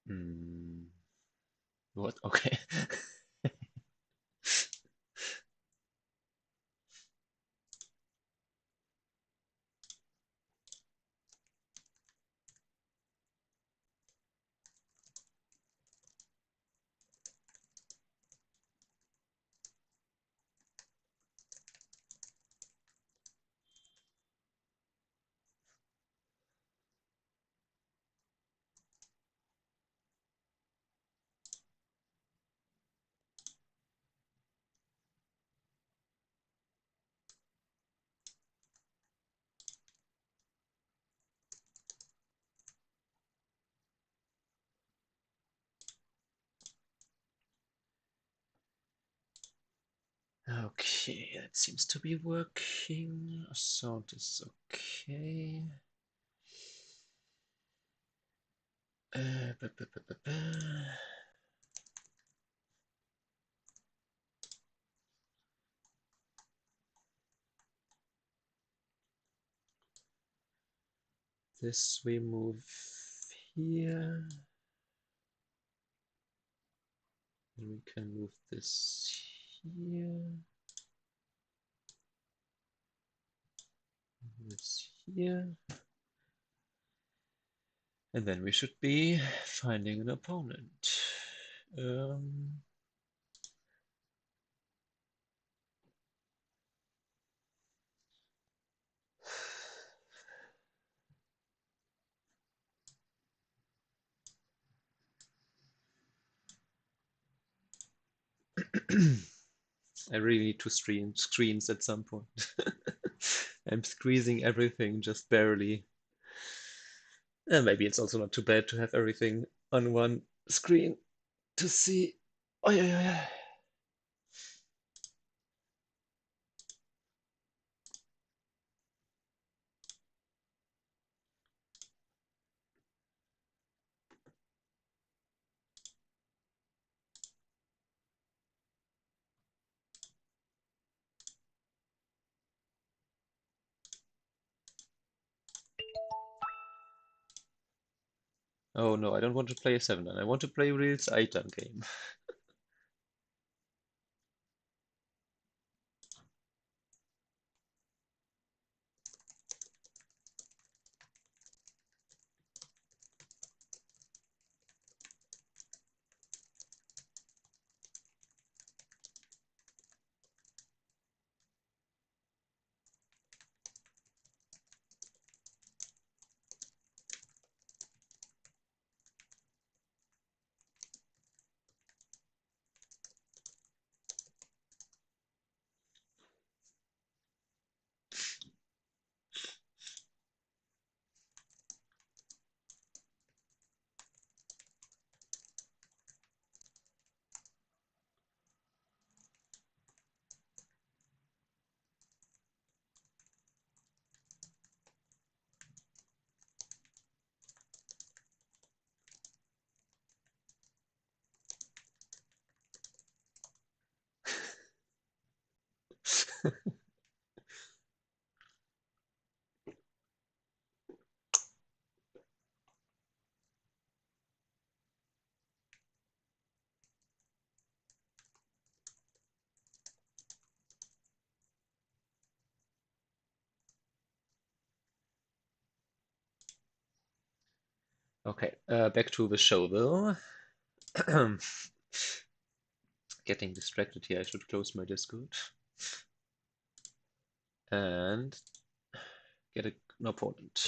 Hmm. What? Okay. Okay, that seems to be working. Sound is okay. Ba, ba, ba, ba, ba. This we move here. And we can move this here. This here. And then we should be finding an opponent. I really need to stream screens at some point. I'm squeezing everything just barely. And maybe it's also not too bad to have everything on one screen to see. Oh yeah, yeah, yeah. Oh no, I don't want to play a 7-9. I want to play a real Aitan game. Okay, back to the show though. Getting distracted here. I should close my Discord and get an opponent.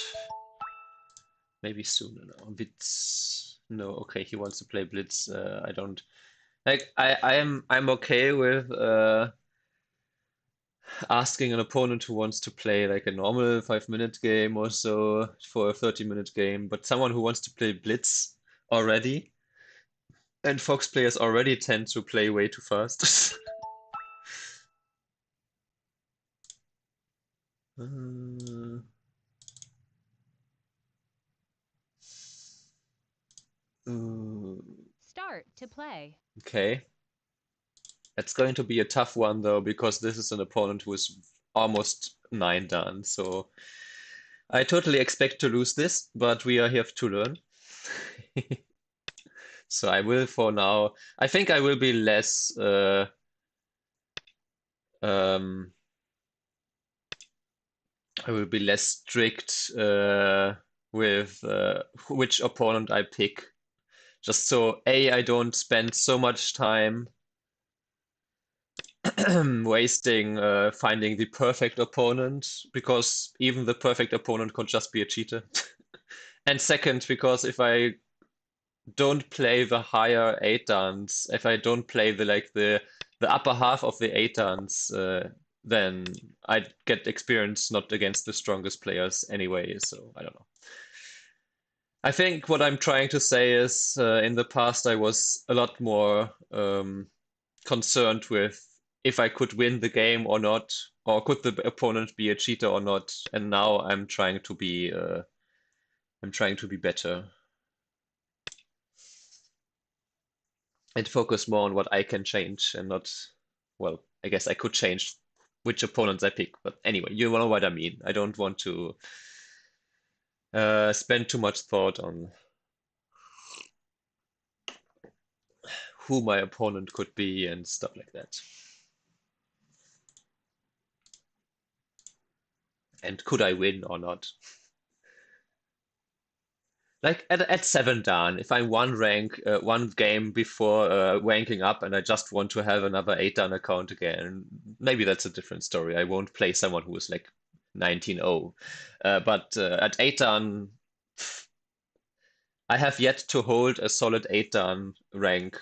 Maybe sooner now. Blitz. No, okay, he wants to play Blitz. I don't like. I'm okay with asking an opponent who wants to play like a normal 5-minute game or so for a 30-minute game, but someone who wants to play Blitz already, and Fox players already tend to play way too fast. Uh, Start to play. okay. It's going to be a tough one though, because this is an opponent who is almost 9 done. So I totally expect to lose this, but we are here to learn. So I will for now. I think I will be less um I will be less strict with which opponent I pick. Just so I don't spend so much time wasting finding the perfect opponent, because even the perfect opponent could just be a cheater. And second, because if I don't play the higher eight dance, if I don't play the upper half of the eight dance, then I get experience not against the strongest players anyway. So I don't know. I think what I'm trying to say is, in the past I was a lot more concerned with if I could win the game or not, or could the opponent be a cheater or not. And now I'm trying to be better and focus more on what I can change and not, well, I guess I could change which opponents I pick. But anyway, you know what I mean. I don't want to spend too much thought on who my opponent could be and stuff like that. And could I win or not? Like at 7 Dan, if I'm one game before ranking up and I just want to have another 8 Dan account again, maybe that's a different story. I won't play someone who is like 19-0. But at 8 Dan, I have yet to hold a solid 8 Dan rank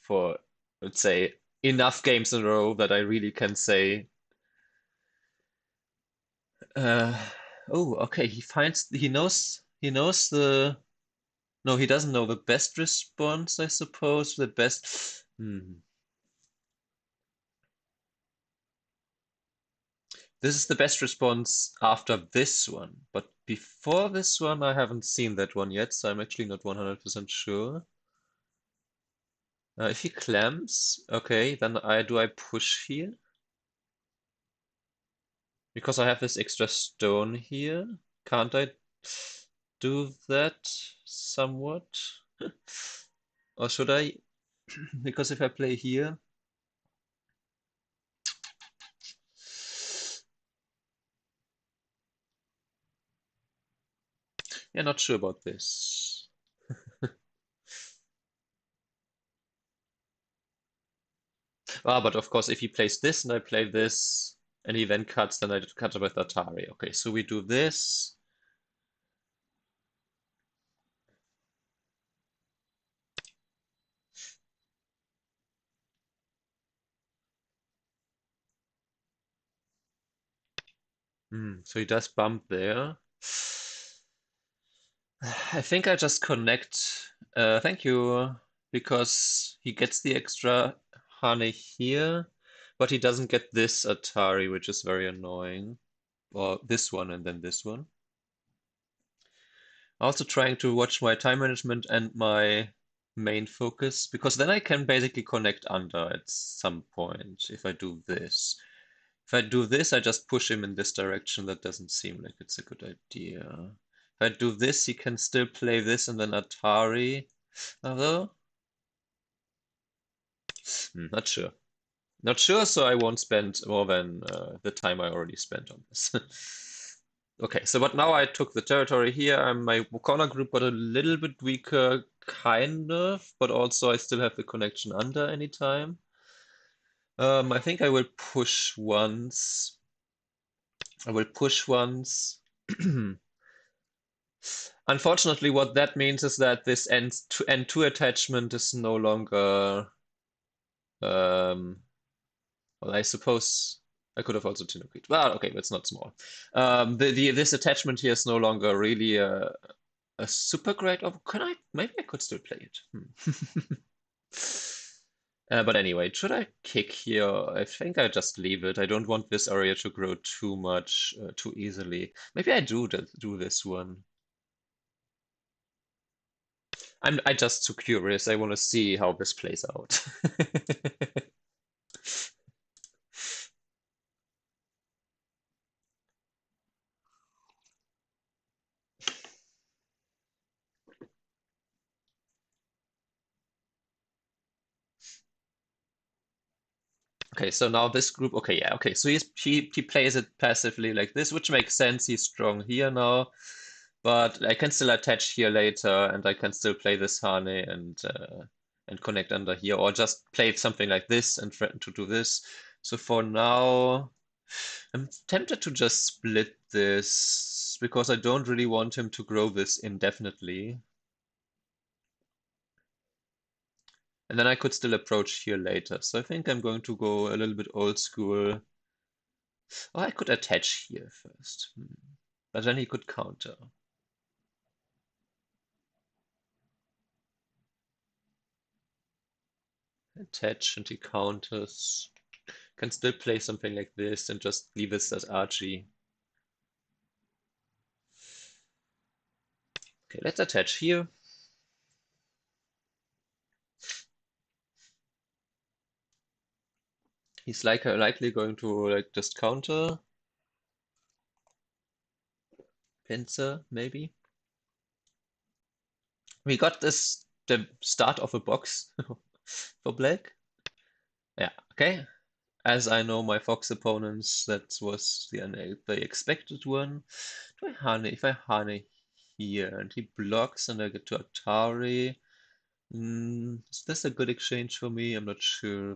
for, let's say, enough games in a row that I really can say, uh, oh, okay, he knows the. No, he doesn't know the best response, I suppose. The best. This is the best response after this one. But before this one, I haven't seen that one yet, so I'm actually not 100% sure. If he clamps, okay, then I push here? Because I have this extra stone here. Can't I do that somewhat? Or should I? Because if I play here, yeah, not sure about this. Ah, but of course, if he plays this and I play this, and he then cuts, then I cut with Atari. Okay, so we do this. So he does bump there. I think I just connect. Thank you, because he gets the extra honey here, but he doesn't get this Atari, which is very annoying. Or this one and then this one. Also trying to watch my time management and my main focus, because then I can basically connect under at some point if I do this. If I do this, I just push him in this direction. That doesn't seem like it's a good idea. If I do this, he can still play this and then Atari. Although, not sure. Not sure, so I won't spend more than the time I already spent on this. Okay, so but now I took the territory here. My corner group got a little bit weaker, kind of, but also I still have the connection under anytime. I think I will push once. I will push once. Unfortunately, what that means is that this N2 attachment is no longer. Um, well, I suppose I could have also Tinoquid. Well, okay, that's not small. This attachment here is no longer really a super great. Oh, can I? Maybe I could still play it. But anyway, should I kick here? I think I just leave it. I don't want this area to grow too much, too easily. Maybe I do this one. I just too curious. I want to see how this plays out. Okay, so now this group, okay, yeah, okay. So he plays it passively like this, which makes sense. He's strong here now, but I can still attach here later, and I can still play this Hane and connect under here, or just play something like this and threaten to do this. So for now, I'm tempted to just split this because I don't really want him to grow this indefinitely. And then I could still approach here later. So I think I'm going to go a little bit old school. Oh, I could attach here first. But then he could counter. Attach and he counters. Can still play something like this and just leave this as Archie. Okay, let's attach here. He's likely going to like just counter. Pincer, maybe. We got this the start of a box for black. Yeah, okay. As I know my Fox opponents, that was the expected one. Do I Hane? If I Hane here and he blocks and I get to Atari, is this a good exchange for me? I'm not sure.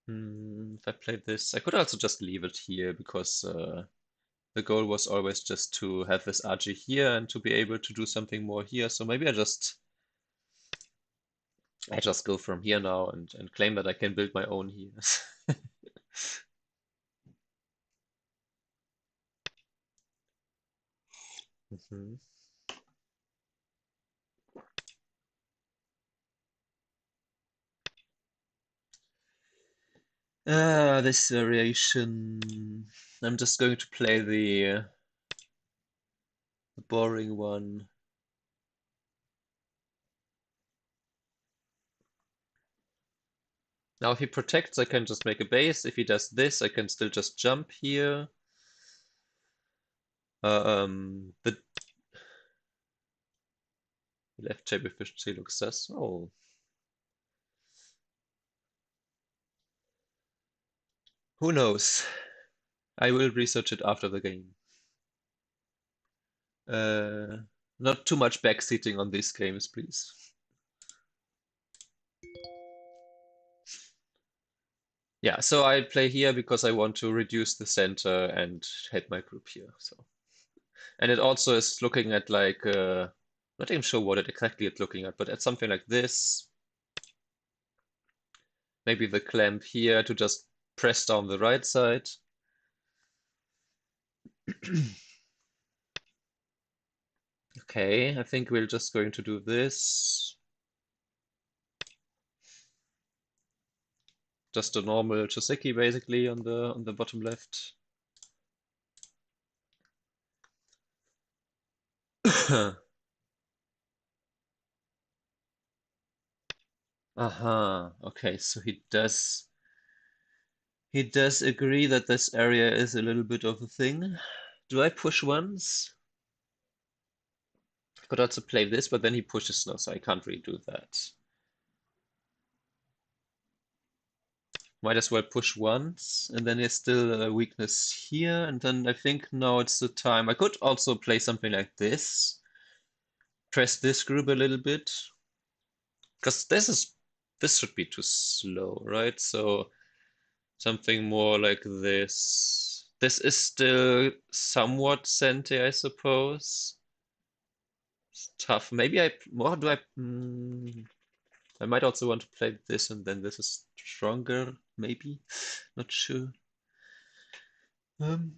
If I play this, I could also just leave it here because the goal was always just to have this RG here and to be able to do something more here. So maybe I just go from here now and claim that I can build my own here. Mhm. This variation. I'm just going to play the boring one. Now, if he protects, I can just make a base. If he does this, I can still just jump here. The left jab efficiency looks sus. Oh. Who knows? I will research it after the game. Uh, Not too much backseating on these games, please. Yeah, so I play here because I want to reduce the center and head my group here. So, and it also is looking at like not even sure what it exactly it's looking at, but at something like this. Maybe the clamp here to just press down the right side. Okay, I think we're just going to do this. Just a normal Choseki basically on the bottom left. Aha, okay, so he does agree that this area is a little bit of a thing. Do I push once? I could also play this, but then he pushes now, so I can't really do that. Might as well push once, and then there's still a weakness here, and then I think now it's the time. I could also play something like this. Press this group a little bit. Because this should be too slow, right? So something more like this. This is still somewhat Sente, I suppose. It's tough. Maybe what do I might also want to play this and then this is stronger, maybe. Not sure. Um,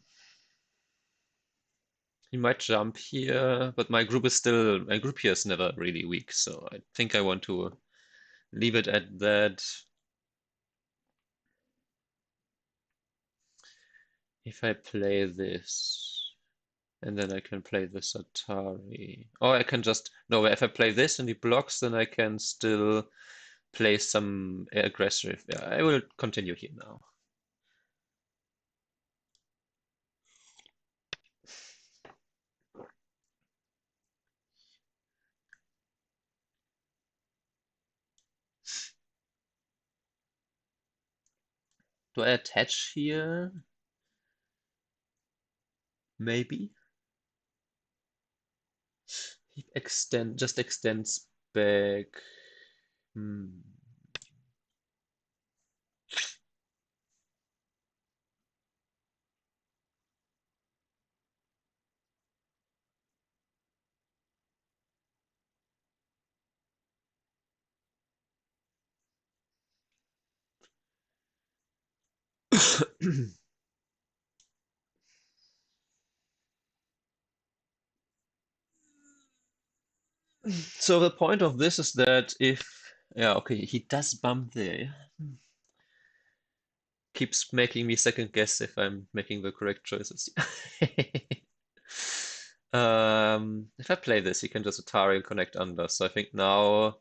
he might jump here, but my group here is never really weak, so I think I want to leave it at that. If I play this, and then I can play this Atari. Or I can just, no, if I play this and he blocks, then I can still play some aggressive. Yeah, I will continue here now. Do I attach here? Maybe. He just extends back. Hmm. So the point of this is that yeah, okay, he does bump there. Keeps making me second guess if I'm making the correct choices. If I play this, he can just Atari and connect under. So I think now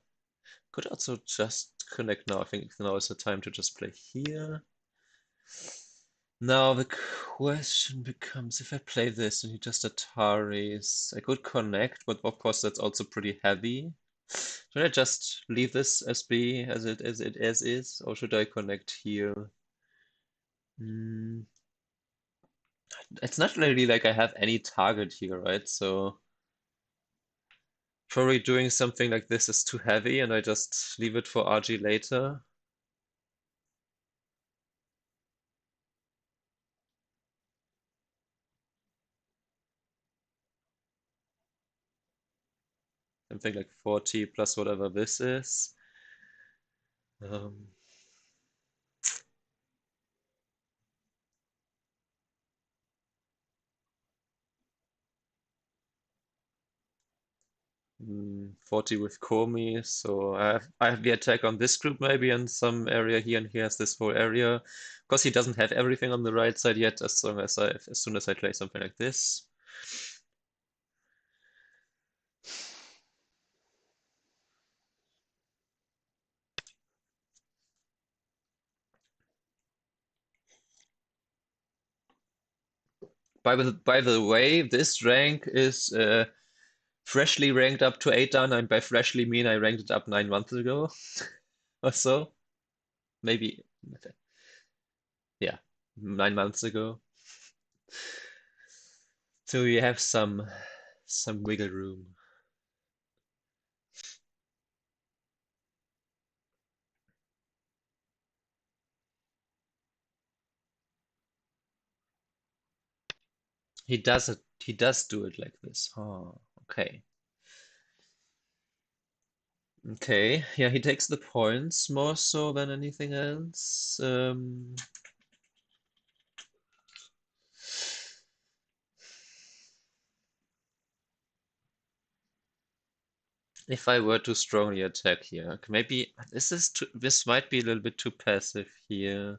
could also just connect now. I think now is the time to just play here. Now the question becomes if I play this and he just Ataris, I could connect, but of course that's also pretty heavy. Should I just leave this as B as it as is, or should I connect here? Mm, it's not really like I have any target here, right? So probably doing something like this is too heavy, and I just leave it for RG later. Something like 40 plus whatever this is. Um, 40 with Komi, so I have the attack on this group maybe in some area here, and he has this whole area. Of course, he doesn't have everything on the right side yet, as soon as I play something like this. By the way, this rank is freshly ranked up to 8 down, and by freshly mean I ranked it up 9 months ago or so. Maybe, yeah, 9 months ago. So we have some wiggle room. He does do it like this. Oh, okay. Okay, yeah, he takes the points more so than anything else. If I were to strongly attack here, okay, maybe this might be a little bit too passive here.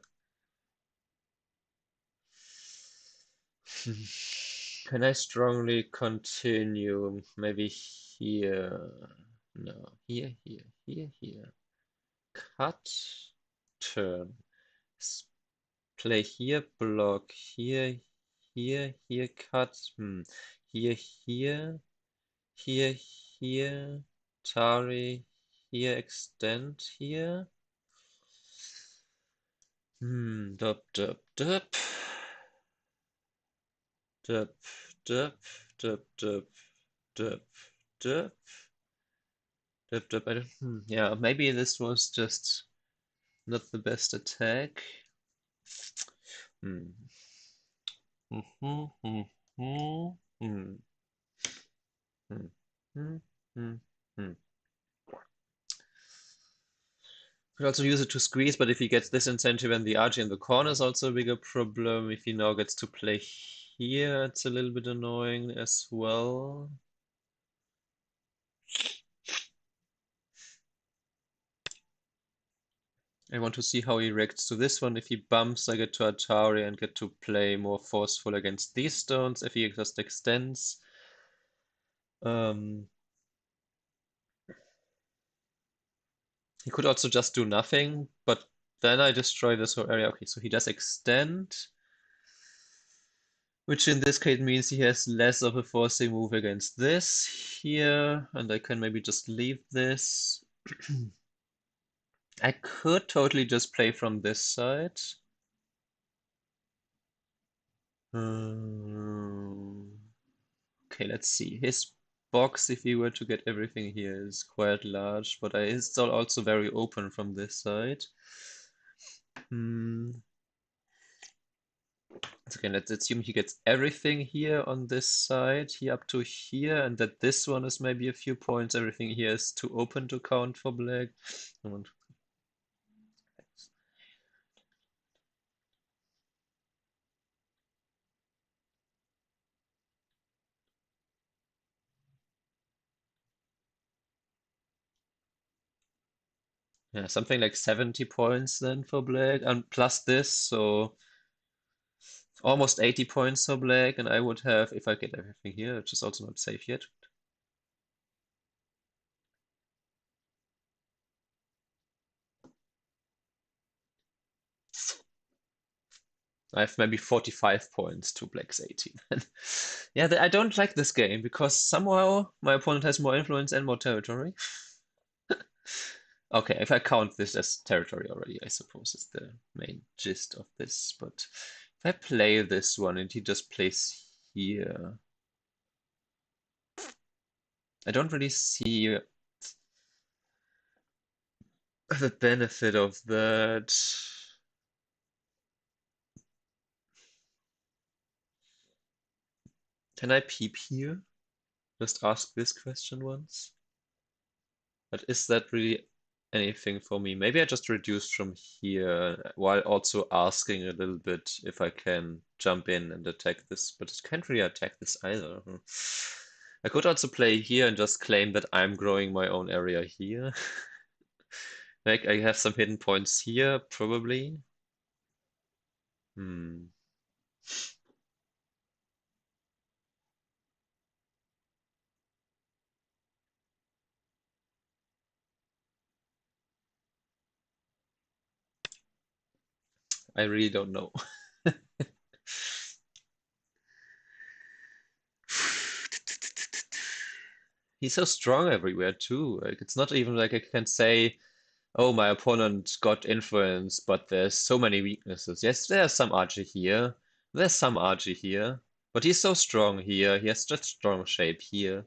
Can I strongly continue? Maybe here. No, here. Cut, turn. Play here, block here, cut. Here, here. Tari, here, extend here. Dup, dup, dup. Dup, dup, dup, dup, dup, dup. Dup, dup. Yeah, maybe this was just not the best attack. Hmm. Hmm. Hmm. Hmm. Hmm. Hmm. Hmm. Hmm. Hmm. Could also use it to squeeze, but if he gets this incentive and the RG in the corner is also a bigger problem. If he now gets to play here, it's a little bit annoying as well. I want to see how he reacts to this one. If he bumps, I get to Atari and get to play more forceful against these stones. If he just extends. He could also just do nothing, but then I destroy this whole area. Okay, so he does extend, which in this case means he has less of a forcing move against this here, and I can maybe just leave this. I could totally just play from this side. Okay, let's see. His box, if he were to get everything here, is quite large, but it's still also very open from this side. Hmm. So okay, let's assume he gets everything here on this side, here up to here, and that this one is maybe a few points. Everything here is too open to count for black. Yeah, something like 70 points then for black, and plus this, so almost 80 points for black, and I would have, if I get everything here, which is also not safe yet. I have maybe 45 points to black's 18. Yeah, I don't like this game because somehow my opponent has more influence and more territory. Okay, if I count this as territory already, I suppose is the main gist of this. But if I play this one and he just plays here, I don't really see the benefit of that. Can I peep here? Just ask this question once. But is that really anything for me? Maybe I just reduce from here while also asking a little bit if I can jump in and attack this, but it can't really attack this either. I could also play here and just claim that I'm growing my own area here. Like I have some hidden points here, probably. Hmm. I really don't know. He's so strong everywhere too. Like it's not even like I can say, oh, my opponent got influence, but there's so many weaknesses. Yes, there's some Archie here. There's some Archie here. But he's so strong here. He has such strong shape here.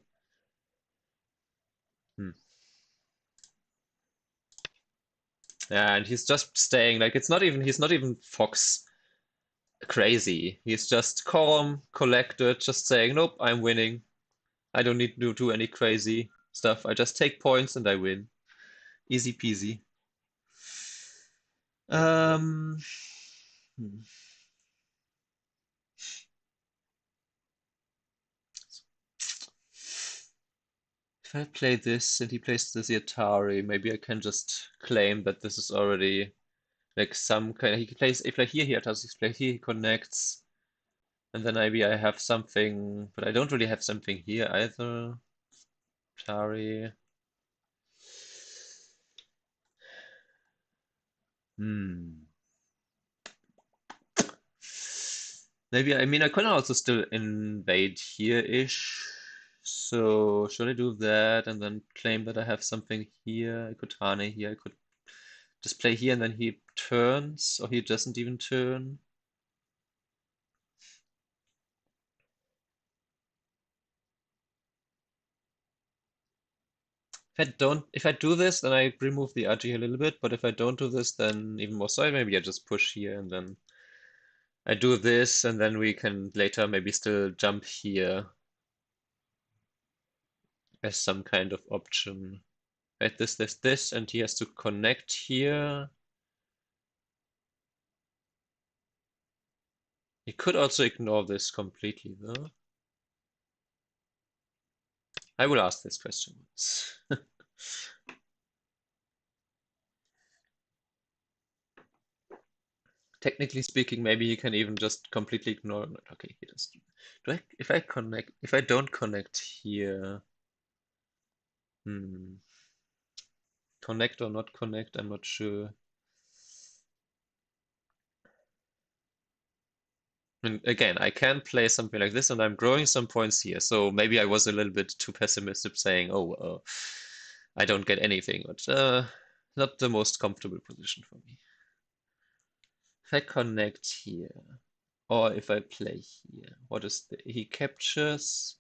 Hmm. Yeah, and he's just staying like he's not even Fox crazy. He's just calm, collected, just saying, nope, I'm winning. I don't need to do any crazy stuff. I just take points and I win. Easy peasy. Um, hmm. If I play this and he plays the Atari, maybe I can just claim that this is already like some kind of, he plays, if I here he does he play here, he connects, and then maybe I have something, but I don't really have something here either. Atari. Hmm. Maybe, I mean, I could also still invade here-ish. So, should I do that and then claim that I have something here? I could Hane here. I could just play here and then he turns, or he doesn't even turn. If I do this, then I remove the RG a little bit, but if I don't do this, then even more so. Maybe I just push here and then I do this, and then we can later maybe still jump here as some kind of option. Right, this, and he has to connect here. He could also ignore this completely, though. I will ask this question once. Technically speaking, maybe he can even just completely ignore. Okay, he does. If I don't connect here, hmm, connect or not connect, I'm not sure. And again, I can play something like this, and I'm growing some points here. So maybe I was a little bit too pessimistic, saying, "Oh, I don't get anything," but not the most comfortable position for me. If I connect here. Or if I play here, what is he captures?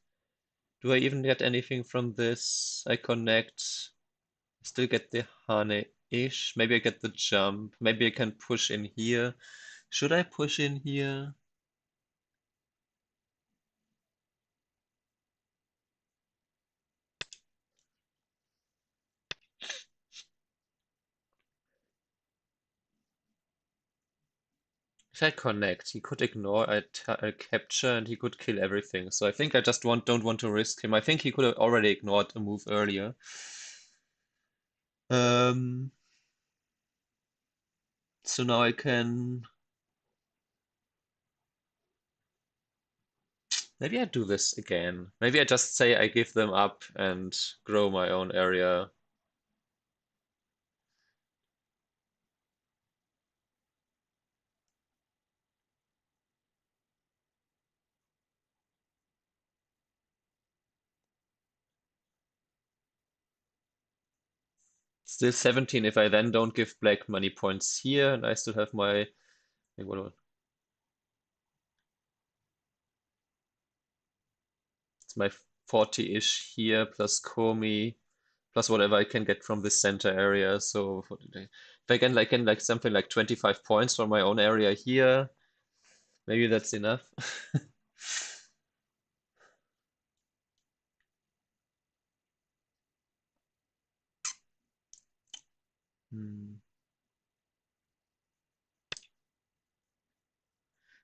Do I even get anything from this? I connect, still get the Hane-ish. Maybe I get the jump. Maybe I can push in here. Should I push in here? If I connect, he could ignore I capture and he could kill everything. So I think I just don't want to risk him. I think he could have already ignored a move earlier. Um, so now I can maybe I do this again. Maybe I just say I give them up and grow my own area. Still 17 if I then don't give black money points here and I still have my like, it's my 40-ish here plus Komi plus whatever I can get from this center area. So if I can like something like 25 points from my own area here, maybe that's enough. Hmm.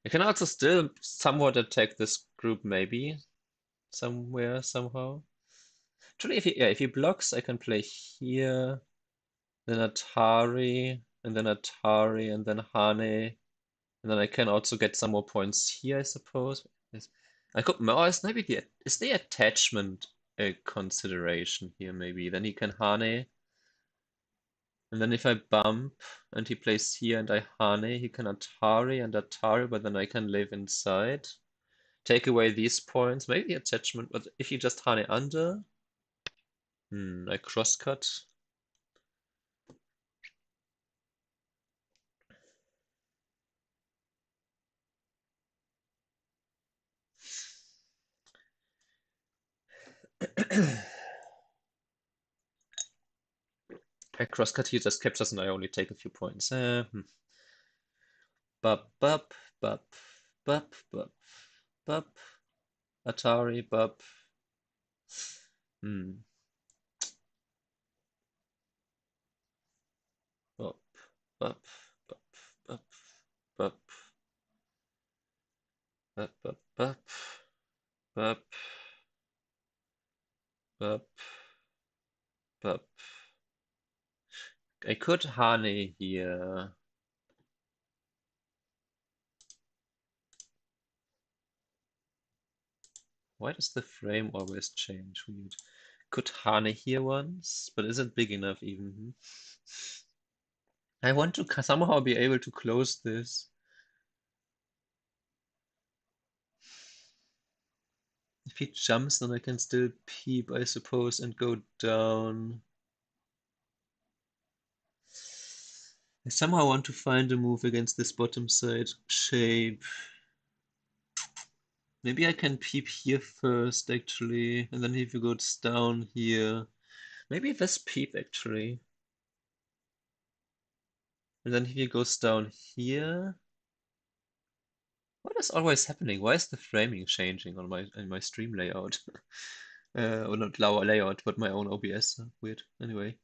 I can also still somewhat attack this group maybe somewhere somehow. Actually, if he blocks, I can play here, then Atari, and then Atari, and then Hane, and then I can also get some more points here, I suppose. Yes. I could, or is maybe is the attachment a consideration here? Maybe then he can Hane, and then if I bump and he plays here and I Hane, he can Atari and Atari, but then I can live inside. Take away these points, maybe attachment, but if you just Hane under, I crosscut. I crosscut here just captures and I only take a few points. Bup, bup, bup, bup, bup, bup. Atari, bup. Hmm. Bup, bup, bup, bup, bup, bup, bup, bup, bup, bup, bup. I could Hane here. Why does the frame always change? Weird. Could Hane here once, but is it big enough even? I want to somehow be able to close this. If he jumps, then I can still peep, I suppose, and go down. I somehow want to find a move against this bottom side shape. Maybe I can peep here first, actually, and then if he goes down here. Maybe this peep, actually. And then if he goes down here. What is always happening? Why is the framing changing on my stream layout? Or not layout, but my own OBS. Weird. Anyway.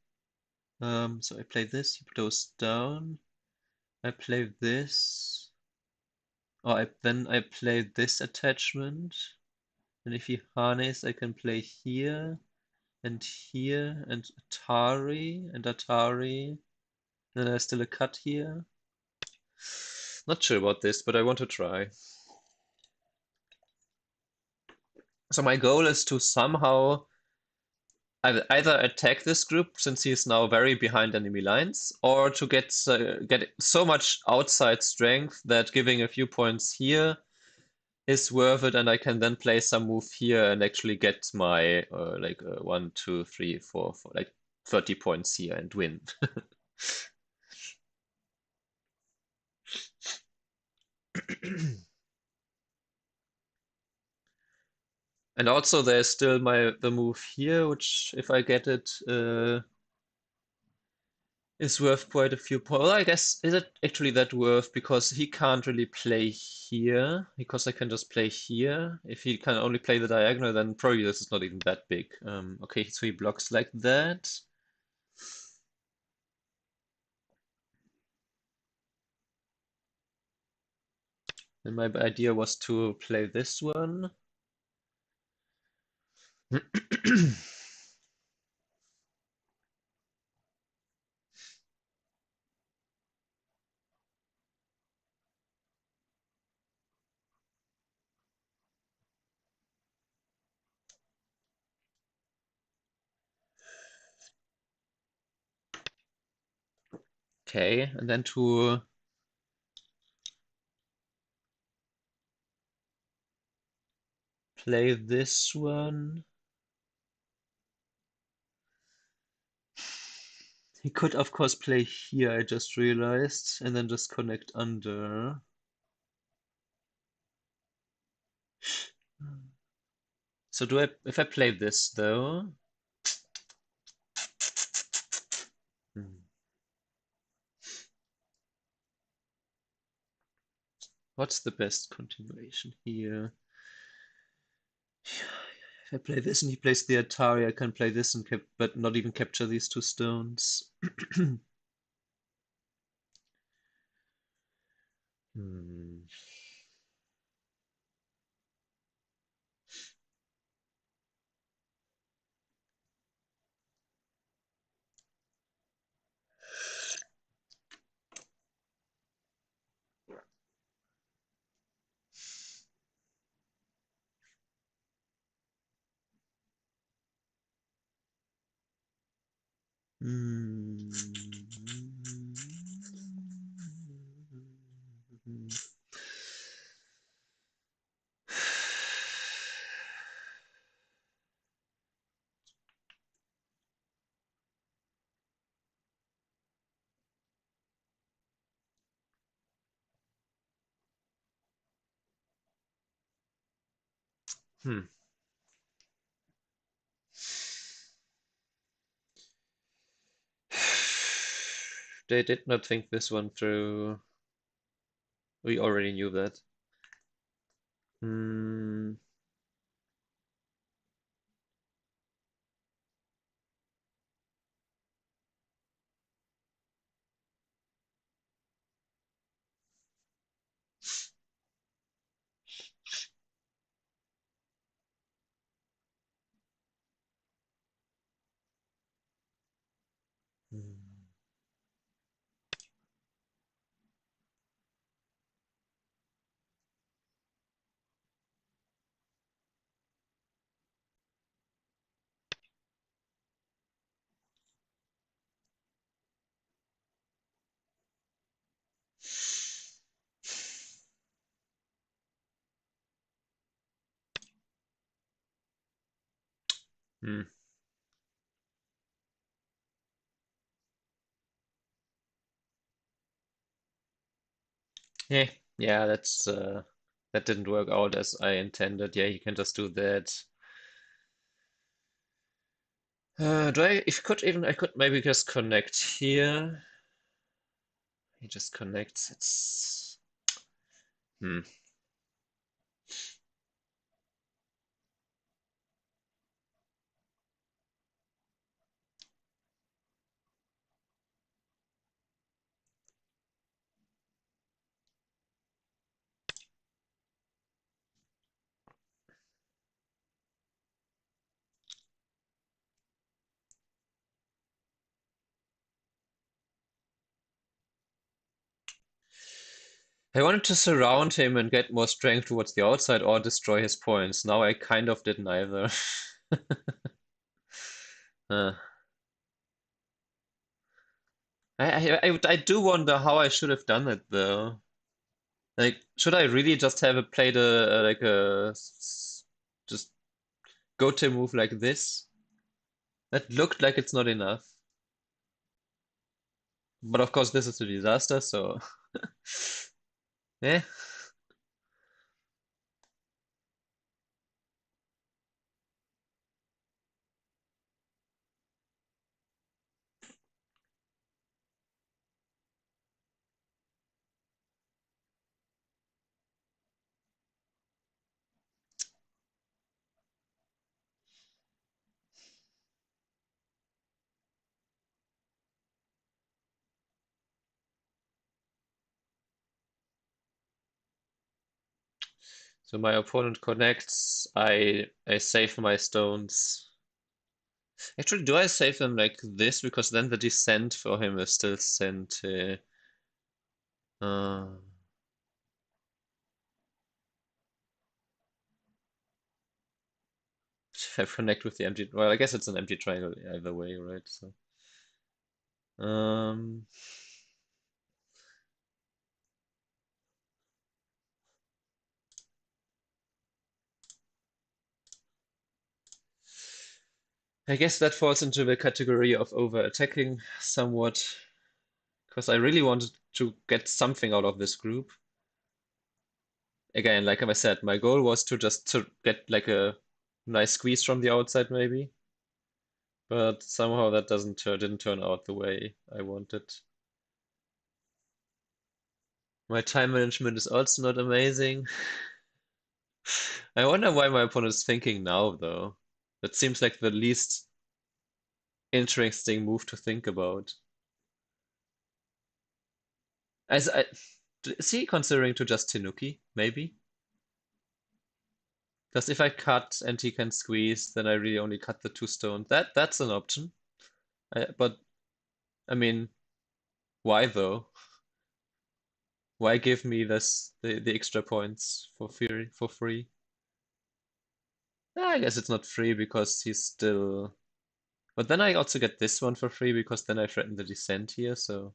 So I play this, he goes down. I play this. Then I play this attachment. And if he harness, I can play here and here and Atari and Atari. And then there's still a cut here. Not sure about this, but I want to try. So my goal is to somehow either attack this group since he is now very behind enemy lines, or to get so much outside strength that giving a few points here is worth it, and I can then play some move here and actually get my 1, 2, 3, 4, like 30 points here and win. And also there's still the move here, which if I get it, is worth quite a few points. Well, I guess, is it actually that worth? Because he can't really play here, because I can just play here. If he can only play the diagonal, then probably this is not even that big. Okay, so he blocks like that. And my idea was to play this one. Okay, and then to play this one. He could, of course, play here, I just realized, and then just connect under. So if I play this though? Hmm. What's the best continuation here? If I play this and he plays the Atari, I can play this and but not even capture these two stones. Hmm. Hmm. Hmm. They did not think this one through. We already knew that. Hmm. Hmm. Hmm. Yeah, yeah, that didn't work out as I intended. Yeah, you can just do that. If you could even, I could maybe just connect here. He just connects. Hmm. I wanted to surround him and get more strength towards the outside or destroy his points. Now I kind of did neither. Uh, I do wonder how I should have done it though. Like, should I really just have played just go-to move like this? That looked like it's not enough. But of course, this is a disaster, so yeah. So my opponent connects. I save my stones. Actually, do I save them like this? Because then the descent for him is still sent. Uh, if I connect with the empty. Well, I guess it's an empty triangle either way, right? So. Um, I guess that falls into the category of over-attacking somewhat, because I really wanted to get something out of this group. Again, like I said, my goal was to just to get like a nice squeeze from the outside maybe, but somehow that didn't turn out the way I wanted. My time management is also not amazing. I wonder why my opponent is thinking now, though. That seems like the least interesting move to think about. As I, is he considering to just Tenuki, maybe? Because if I cut and he can squeeze, then I really only cut the two stones. That's an option. But I mean, why though? Why give me the extra points for free? I guess it's not free because he's still. But then I also get this one for free because then I threaten the descent here, so.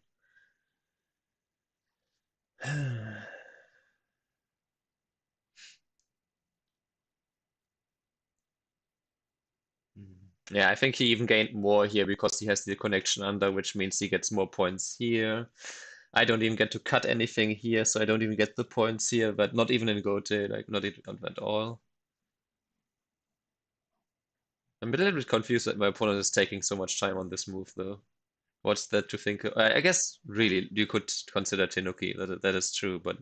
Yeah, I think he even gained more here because he has the connection under, which means he gets more points here. I don't even get to cut anything here, so I don't even get the points here, but not even in Gote, like not even at all. I'm a little bit confused that my opponent is taking so much time on this move, though. What's that to think of? I guess really you could consider Tenuki. That is true, but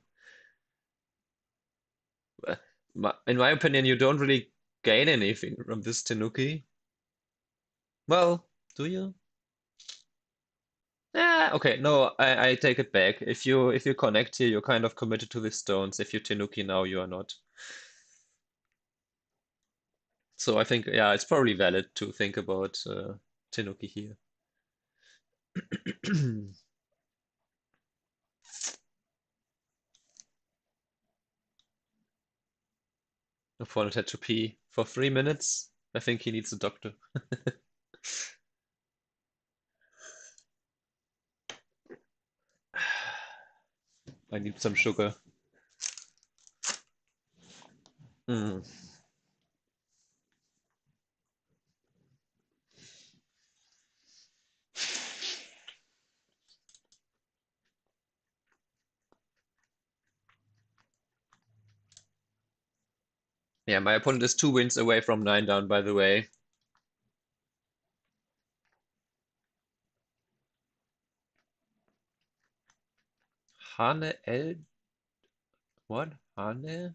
uh, in my opinion, you don't really gain anything from this Tenuki. Well, do you? Yeah, okay, no, I take it back. If you connect here, you're kind of committed to the stones. If you Tenuki now, you are not. So I think, yeah, it's probably valid to think about Tenuki here. Opponent had to pee for 3 minutes. I think he needs a doctor. I need some sugar. Mm. Yeah, my opponent is 2 wins away from 9 down, by the way. Hane L. What? Hane?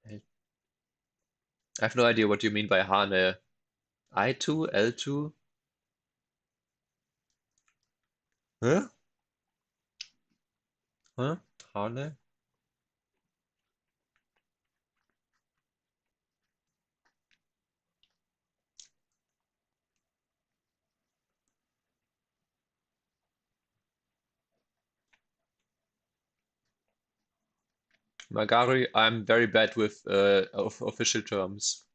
I have no idea what you mean by Hane. I2? L2? Huh? Huh? Hane? Magari, I'm very bad with official terms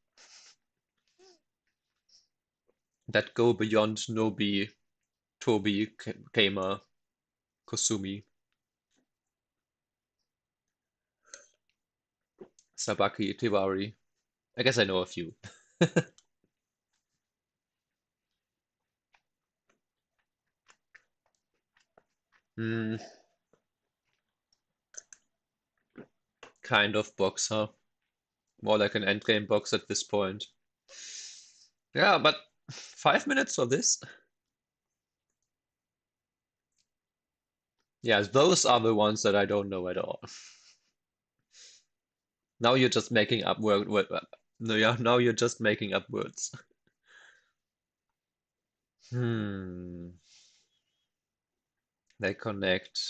that go beyond Nobi, Tobi, Keima, Kosumi, Sabaki, Tewari. I guess I know a few. Hmm, kind of boxer. More like an endgame box at this point. Yeah, but 5 minutes for this? Yeah, those are the ones that I don't know at all. Now you're just making up word. No, yeah, now you're just making up words. Hmm. They connect.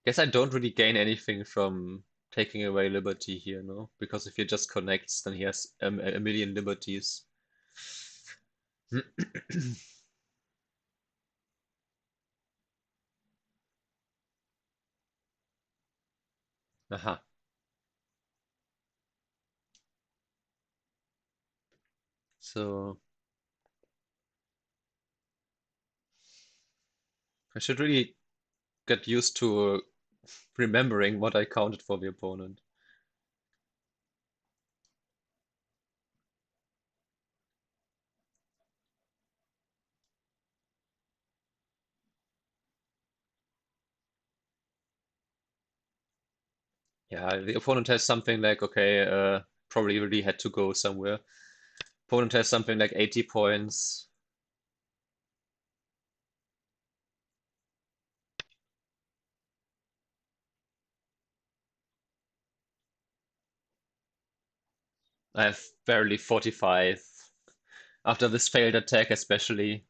Guess I don't really gain anything from taking away liberty here, no? Because if he just connects, then he has a million liberties. Aha. So I should really get used to remembering what I counted for the opponent. Yeah, the opponent has something like, okay, probably really had to go somewhere. Opponent has something like 80 points. I have barely 45. After this failed attack, especially.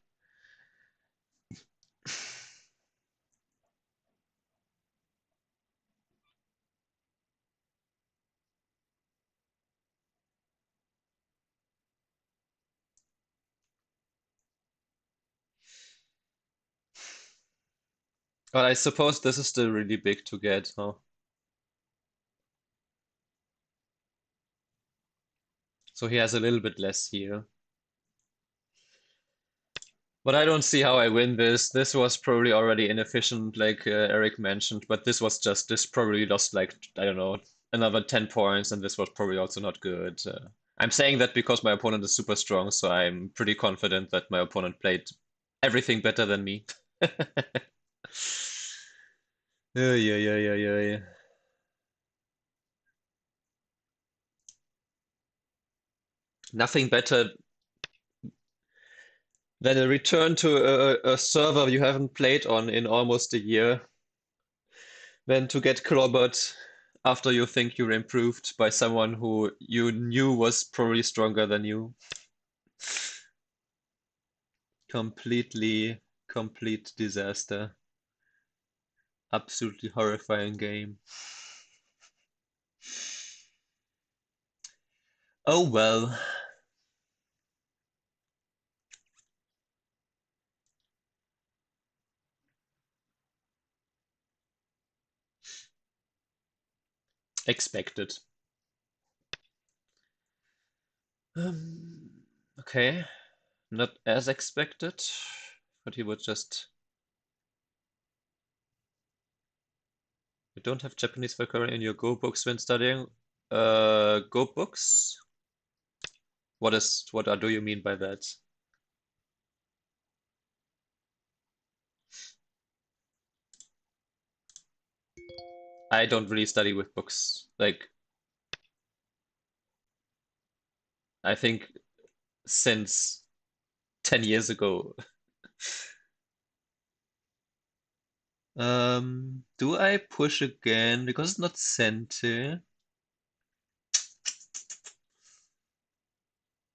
But I suppose this is still really big to get, huh? So he has a little bit less here. But I don't see how I win this. This was probably already inefficient, like Eric mentioned, but this probably lost like, I don't know, another 10 points, and this was probably also not good. I'm saying that because my opponent is super strong, so I'm pretty confident that my opponent played everything better than me. Yeah, yeah, yeah, yeah, yeah. Nothing better than a return to a server you haven't played on in almost a year, than to get clobbered after you think you're improved by someone who you knew was probably stronger than you. Complete disaster. Absolutely horrifying game. Oh well. Expected. Um, okay. Not as expected, but he would just. You don't have Japanese vocabulary in your Go books when studying. Go books? Do you mean by that? I don't really study with books. Like, I think since 10 years ago. Do I push again? Because it's not center.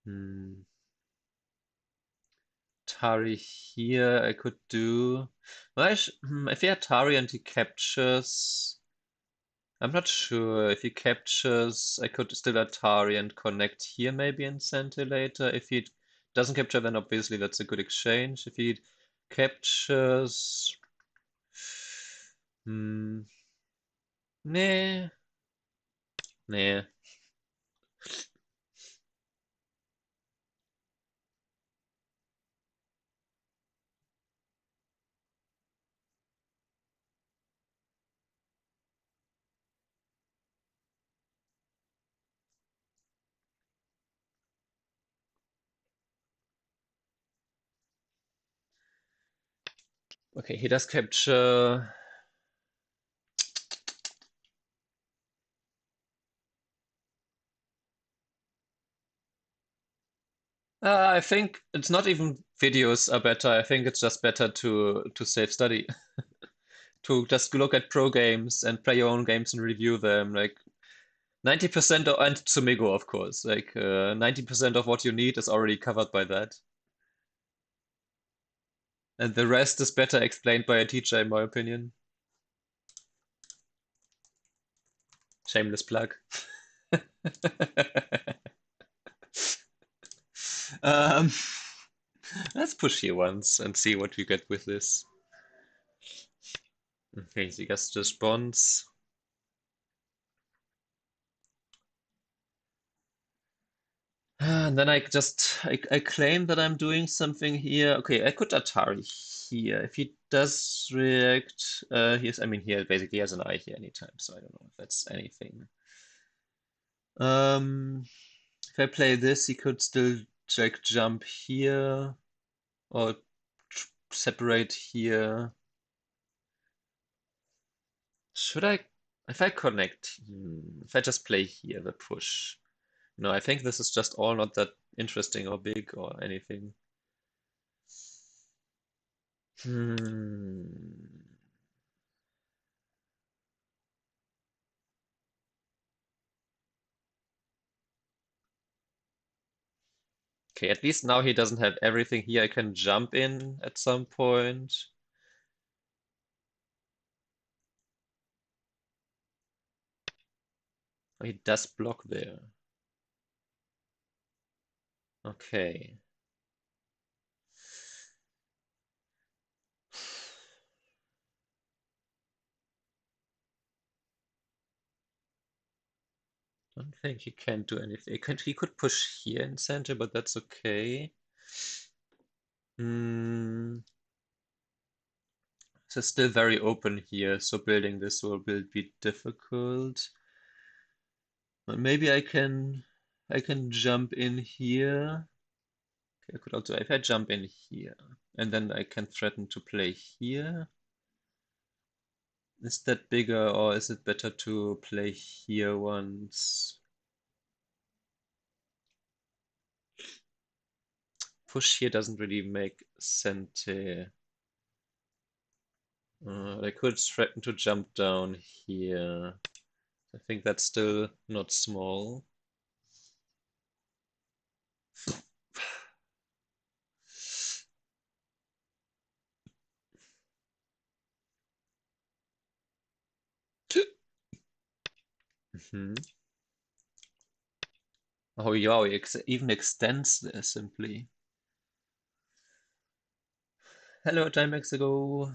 Hmm. Tari here I could do. Well, if he had Tari and he captures. I'm not sure. If he captures, I could still Atari and connect here maybe and center later. If he doesn't capture, then obviously that's a good exchange. If he captures. Hmm. Nah. Nah. Okay, he does capture. I think it's not even videos are better. I think it's just better to self study, to just look at pro games and play your own games and review them. Like 90% of, and Tsumigo, of course. Like 90% of what you need is already covered by that, and the rest is better explained by a teacher, in my opinion. Shameless plug. Um, let's push here once and see what we get with this. Okay, so just response. And then I claim that I'm doing something here. Okay, I could Atari here. If he does react, I mean, here basically has an eye here anytime, so I don't know if that's anything. If I play this, he could still like jump here or separate here. Should I, if I connect, if I just play here, the push. No, I think this is just all not that interesting or big or anything. Hmm. Okay, at least now he doesn't have everything here. I can jump in at some point. Oh, he does block there. Okay. Don't think he can do anything. He could push here in center, but that's okay. Hmm. So it's still very open here, so building this will be difficult. But maybe I can jump in here. Okay, I could also if I jump in here and then I can threaten to play here. Is that bigger or is it better to play here once? Push here doesn't really make sense. I could threaten to jump down here. I think that's still not small. Mhm. Oh yeah, he even extends this simply. Hello, Timex ago.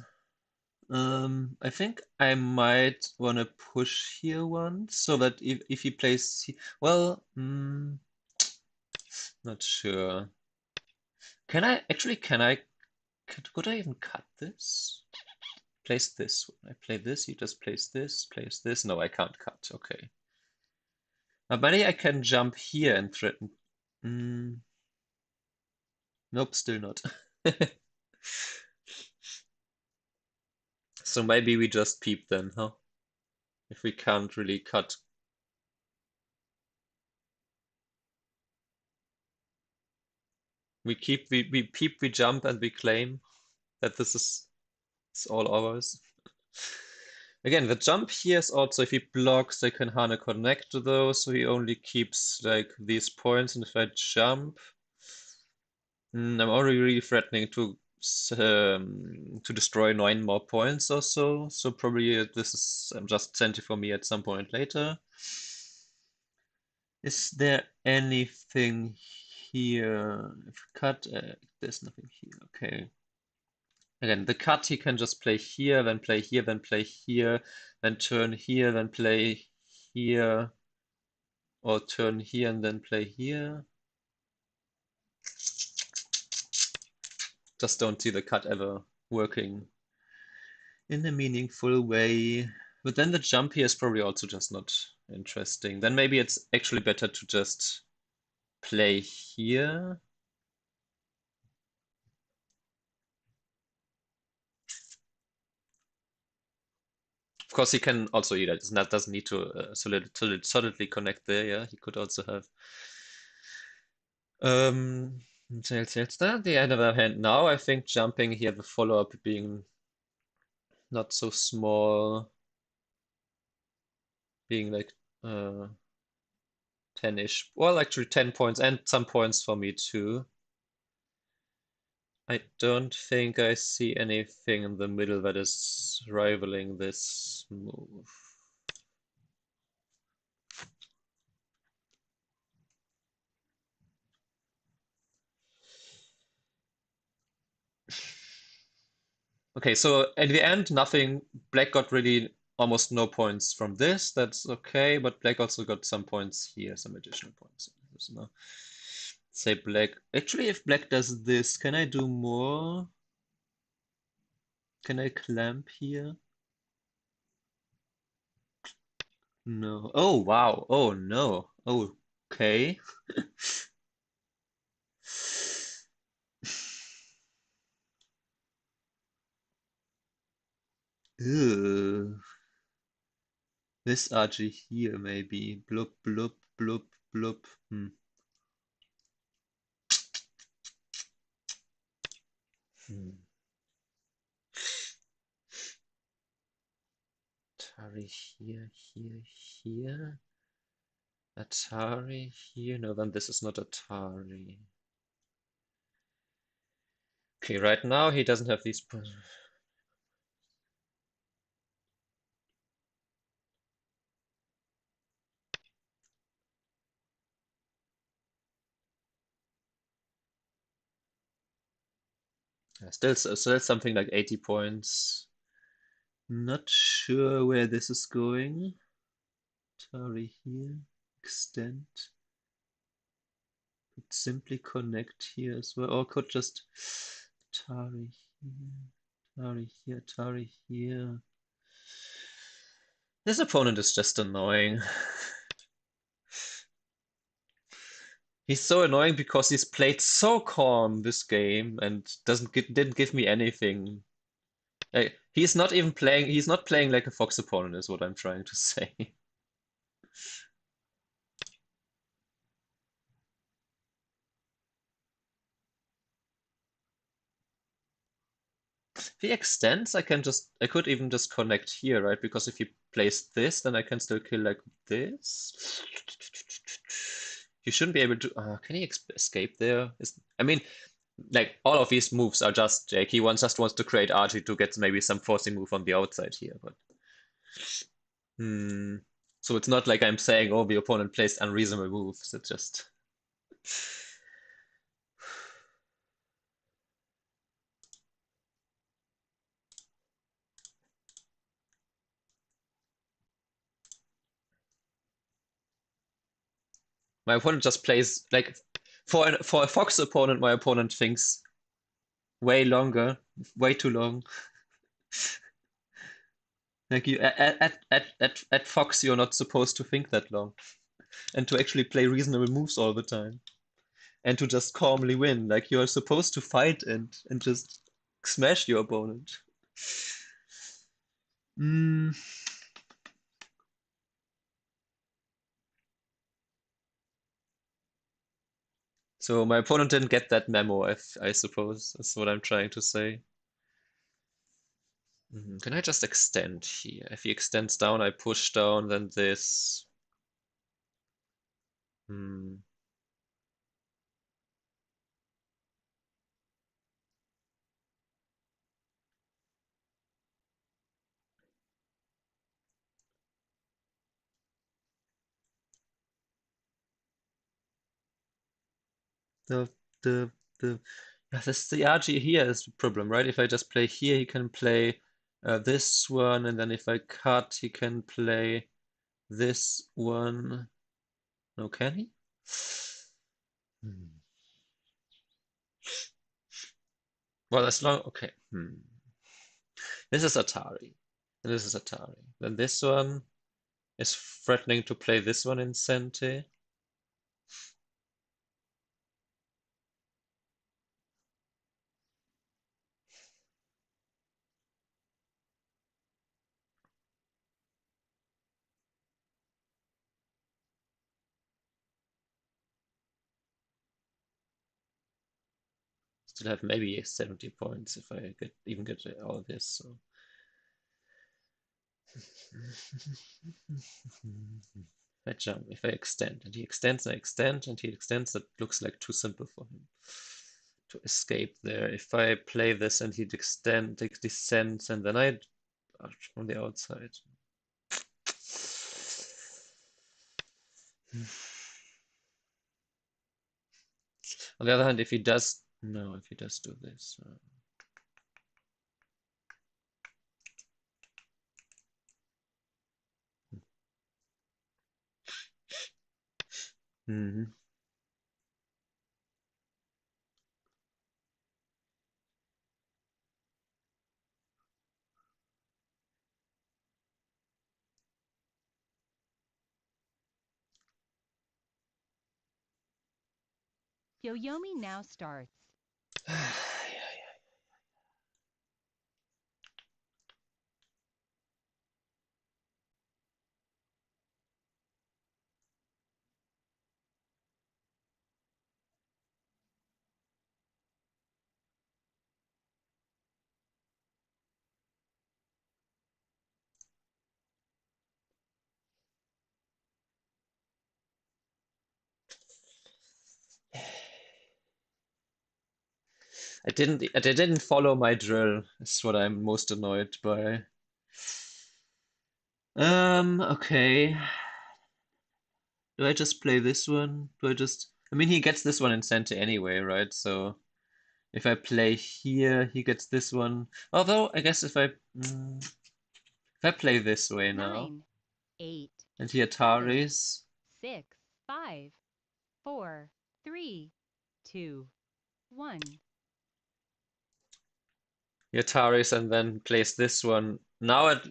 I think I might want to push here once, so that if he plays, well, not sure. Could I even cut this? Place this one. I play this, he just plays this, plays this. No, I can't cut. Okay. Maybe I can jump here and threaten. Mm, nope, still not. So maybe we just peep then, huh? If we can't really cut. We peep, we jump, and we claim that this is it's all ours. Again, the jump here is also if he blocks, I can Hana connect to those, so he only keeps like these points, and if I jump, I'm already really threatening to destroy 9 more points or so. So probably this is just Senti for me at some point later. Is there anything here? If cut, there's nothing here. Okay. Again, the cut he can just play here, then play here, then play here, then turn here, then play here, or turn here and then play here. Just don't see the cut ever working in a meaningful way. But then the jump here is probably also just not interesting. Then maybe it's actually better to just play here. Of course, he can also doesn't need to solidly connect there. Yeah, he could also have. Sales that. The other hand, now I think jumping here, the follow-up being not so small, being like 10-ish. Well, actually 10 points and some points for me too. I don't think I see anything in the middle that is rivaling this move. Okay, so at the end, nothing. Black got really almost no points from this. That's okay, but black also got some points here, some additional points. So now, say black. Actually, if black does this, can I do more? Can I clamp here? No. Oh, wow. Oh, no. Oh, okay. Ew. This RG here, maybe. Blub, blub, blub, blub. Hmm. Hmm. Atari here, here, here. Atari here. No, then this is not Atari. Okay, right now he doesn't have these. Still something like 80 points. Not sure where this is going. Atari here. Extend. Could simply connect here as well. Or could just Atari here. Atari here. Atari here. This opponent is just annoying. He's so annoying because he's played so calm this game and didn't give me anything. He's not even playing. He's not playing like a Fox opponent, is what I'm trying to say. If he extends, I could even just connect here, right? Because if he plays this, then I can still kill like this. You shouldn't be able to. Can he escape there? I mean, like all of these moves are just Jake. He just wants to create RG to get maybe some forcing move on the outside here, but. Hmm. So it's not like I'm saying, oh, the opponent plays unreasonable moves. It's just. My opponent just plays like for a Fox opponent, my opponent thinks way longer, way too long. Like you at Fox, you're not supposed to think that long and to actually play reasonable moves all the time and to just calmly win. Like you're supposed to fight and just smash your opponent. Mm. So my opponent didn't get that memo, I suppose. That's what I'm trying to say. Can I just extend here? If he extends down, I push down, then this. Hmm. The the the yeah, this the RG here is the problem, right? If I just play here, he can play this one, and then if I cut, he can play this one. No, can he? Hmm. Well, as long okay. This is Atari. And this is Atari. Then this one is threatening to play this one in Sente. Still have maybe 70 points if I even get all of this. So. If I jump, if I extend, and he extends, I extend, and he extends, that looks like too simple for him to escape there. If I play this and he descends, and then I from the outside. On the other hand, if he does, no, if he does do this, Hmm. Yoyomi now starts. I didn't follow my drill, is what I'm most annoyed by. Okay. Do I just play this one? I mean, he gets this one in center anyway, right? So if I play here, he gets this one. Although, I guess if I play this way now, 9, 8, and he 7, Ataris, 6, 5, 4, 3, 2, 1. he Ataris and then plays this one. Now it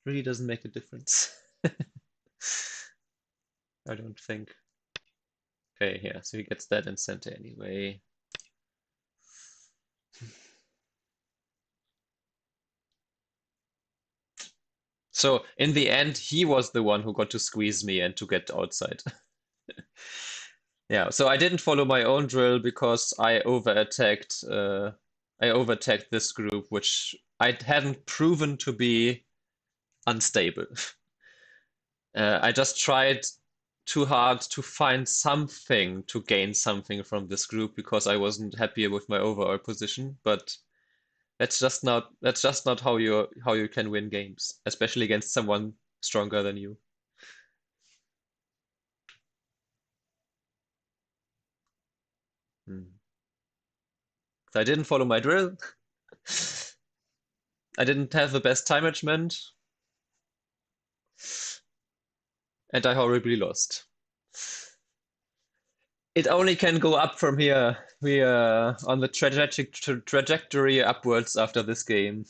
really doesn't make a difference. I don't think. Okay, yeah, so he gets that in center anyway. So in the end, he was the one who got to squeeze me and to get outside. Yeah, so I didn't follow my own drill because I over attacked this group, which I hadn't proven to be unstable. I just tried too hard to find something to gain something from this group because I wasn't happy with my overall position, but that's just not how you can win games, especially against someone stronger than you. Hmm. So I didn't follow my drill. I didn't have the best time management, and I horribly lost. It only can go up from here. We are on the trajectory upwards after this game.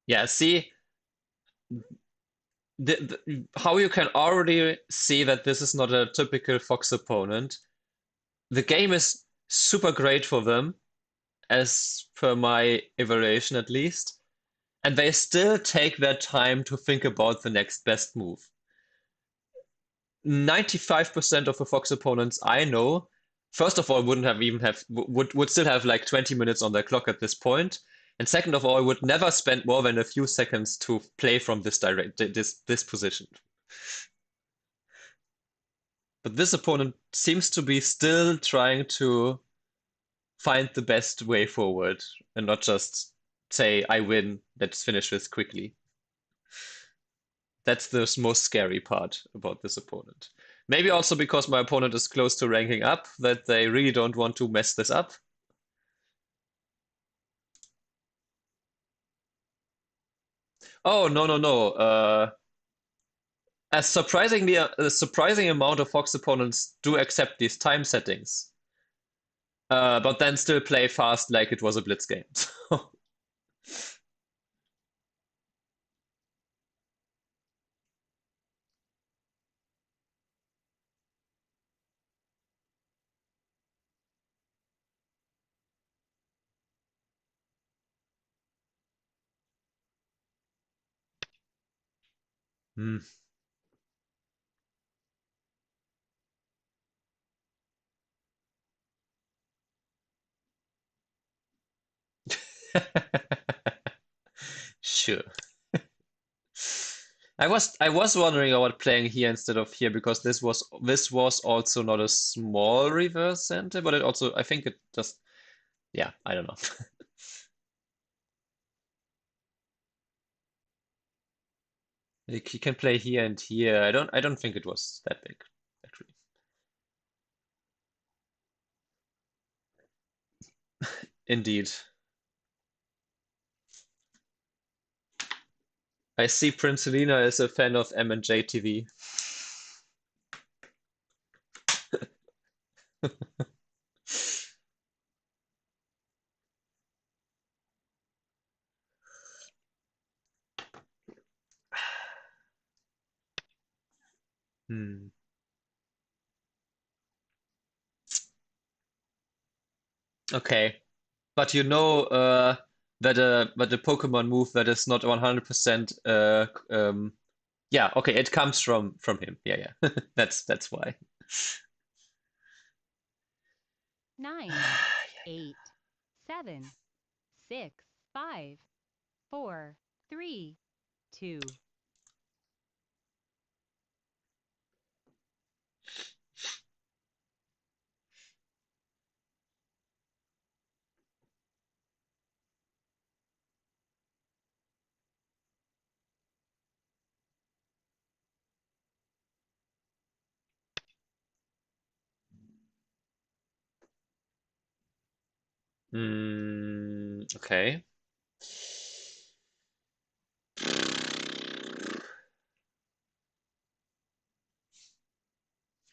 Yeah, see how you can already see that this is not a typical Fox opponent. The game is super great for them, as per my evaluation at least, and they still take their time to think about the next best move. 95% of the Fox opponents I know, first of all, wouldn't have even have would still have like 20 minutes on their clock at this point, and second of all, would never spend more than a few seconds to play from this position. But this opponent seems to be still trying to find the best way forward and not just say, I win, let's finish this quickly. That's the most scary part about this opponent. Maybe also because my opponent is close to ranking up, that they really don't want to mess this up. Oh, no, no, no. A surprising amount of Fox opponents do accept these time settings, but then still play fast like it was a blitz game. Hmm. Sure. I was wondering about playing here instead of here because this was also not a small reverse center, but it also I think it just yeah, I don't know. Like he can play here and here. I don't think it was that big, actually. Indeed. I see Prince Selena is a fan of M&J TV. Hmm. Okay. But you know that a Pokemon move that is not 100% yeah, okay, it comes from him. Yeah, yeah. That's why. 9, 8, 7, 6, 5, 4, 3, 2. Okay.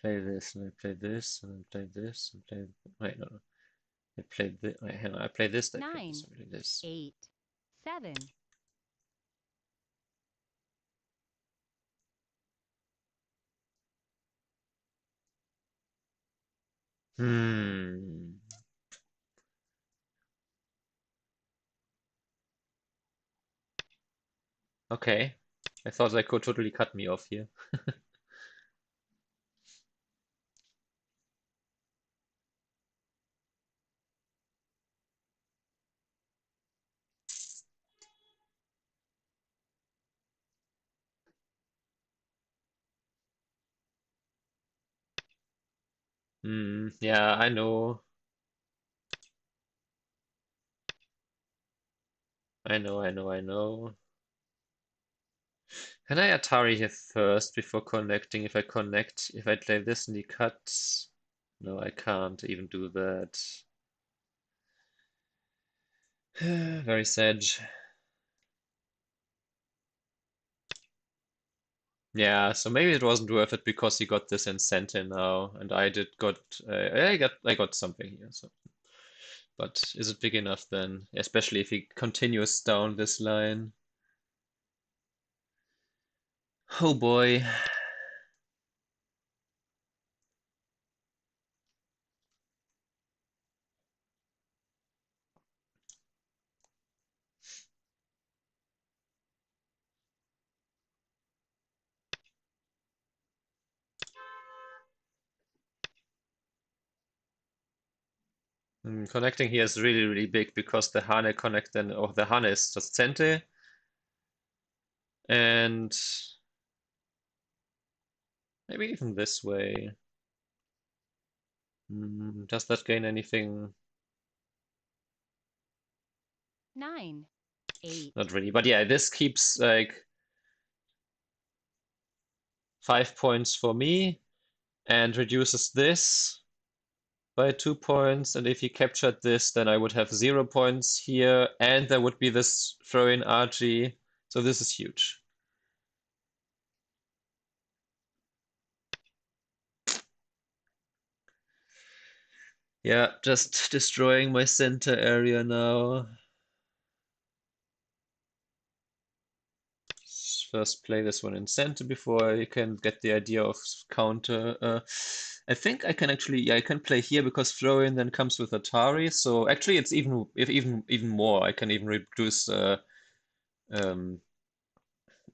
Play this, and I play this, and I play this, and play. Wait, no, no. I played this. Wait, hang on. I play this, I play this, 9, I play this. 8, 7. Hmm. Okay. I thought they could totally cut me off here. Yeah, I know. I know. Can I Atari here first before connecting? If I connect, if I play this and he cuts. No, I can't even do that. Very sad. Yeah, so maybe it wasn't worth it because he got this in center now, and I did got I got something here. So, but is it big enough then? Especially if he continues down this line. Oh boy. Connecting here is really, really big because the Hane connect then, or the Hane is just center, and maybe even this way. Does that gain anything? 9, 8, Not really, but yeah, this keeps like 5 points for me and reduces this by 2 points. And if he captured this, then I would have 0 points here, and there would be this throw-in RG. So this is huge. Yeah, just destroying my center area now. First play this one in center before I can get the idea of counter. I think I can actually, yeah, I can play here because throw in then comes with Atari. So actually, it's even more. I can even reduce um,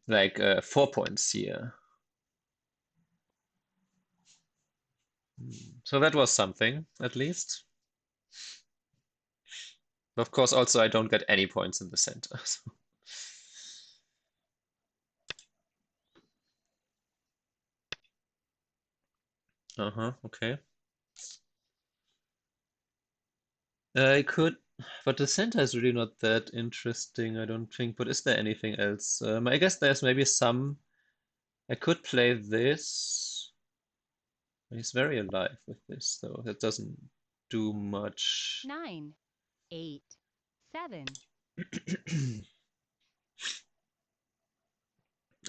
like 4 points here. So that was something at least. Of course, also I don't get any points in the center. So. Uh-huh, okay. I could, but the center is really not that interesting, I don't think. But is there anything else? I guess there's maybe some. I could play this. He's very alive with this, though. That doesn't do much. 9, 8, 7,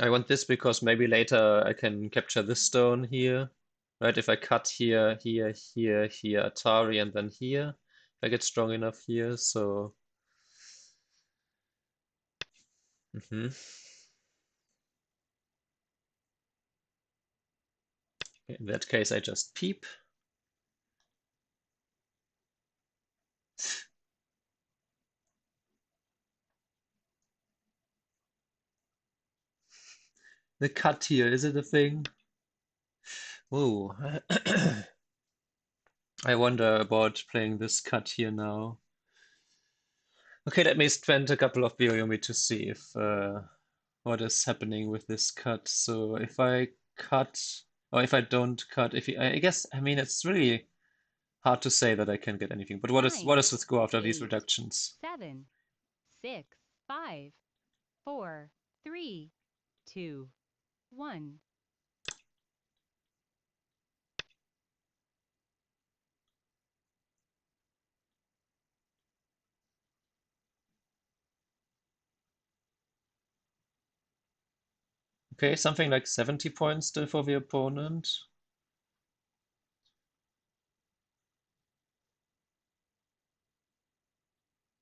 I want this because maybe later I can capture this stone here. Right, if I cut here, here, here, here, Atari, and then here, if I get strong enough here, so. Mhm. In that case, I just peep. The cut here, is it a thing? Whoa. I wonder about playing this cut here now. Okay, let me spend a couple of Byoyomi to see if what is happening with this cut. So if I cut, or if I don't cut, I guess, I mean, it's really hard to say that I can get anything. But what 9, is the score after these 8, reductions? 7, 6, 5, 4, 3, 2, 1. Okay, something like 70 points still for the opponent.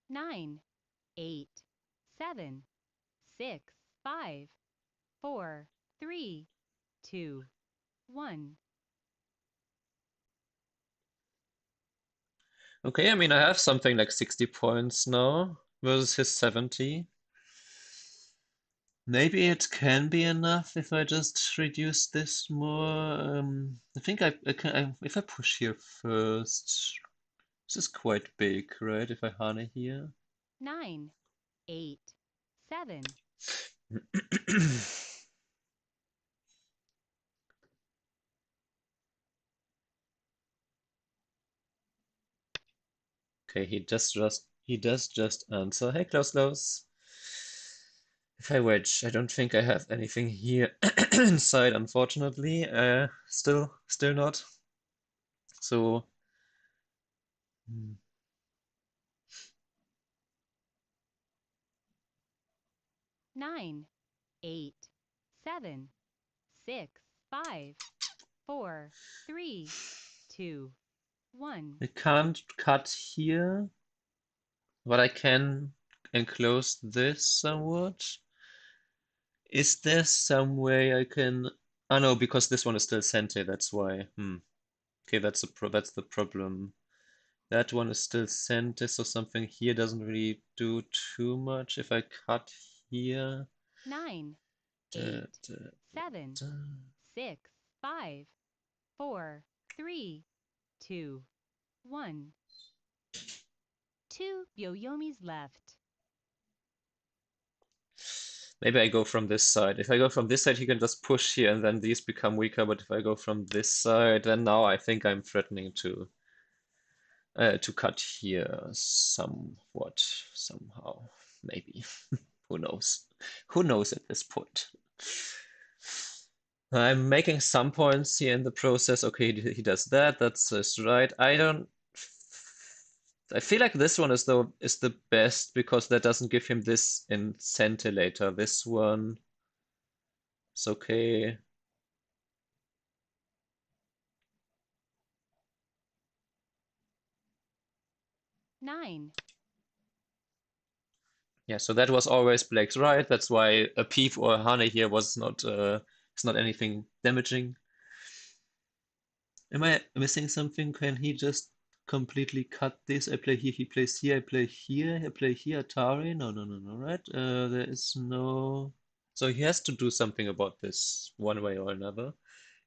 Nine, 8, 7, 6, 5, 4, 3, 2, 1. Okay, I mean, I have something like 60 points now versus his 70. Maybe it can be enough if I just reduce this more. I think I can, if I push here first, this is quite big, right? If I Hane here. 9, 8, 7. Okay, he does just answer. Hey, close, close. If I wedge, I don't think I have anything here inside, unfortunately. Still not. So. hmm. 9, 8, 7, 6, 5, 4, 3, 2, 1. I can't cut here, but I can enclose this somewhat. Is there some way I can? Oh no, because this one is still Sente, that's why. Okay, that's the problem. That one is still Sente, so something here doesn't really do too much. If I cut here. 9, Da, 8, da, 7, da. 6, 5, 4, 3, 2, 1. 2 Byoyomis left. Maybe I go from this side. If I go from this side, he can just push here and then these become weaker. But if I go from this side, then now I think I'm threatening to cut here somewhat, somehow, maybe. Who knows? Who knows at this point? I'm making some points here in the process. Okay, he does that. That's right. I feel like this one is the best because that doesn't give him this in later. This one is okay. 9, Yeah, so that was always Blake's right. That's why a Peep or a Hane here was not it's not anything damaging. Am I missing something? Can he just completely cut this? I play here, he plays here, I play here, I play here, Atari. No, right? There is no. So he has to do something about this one way or another.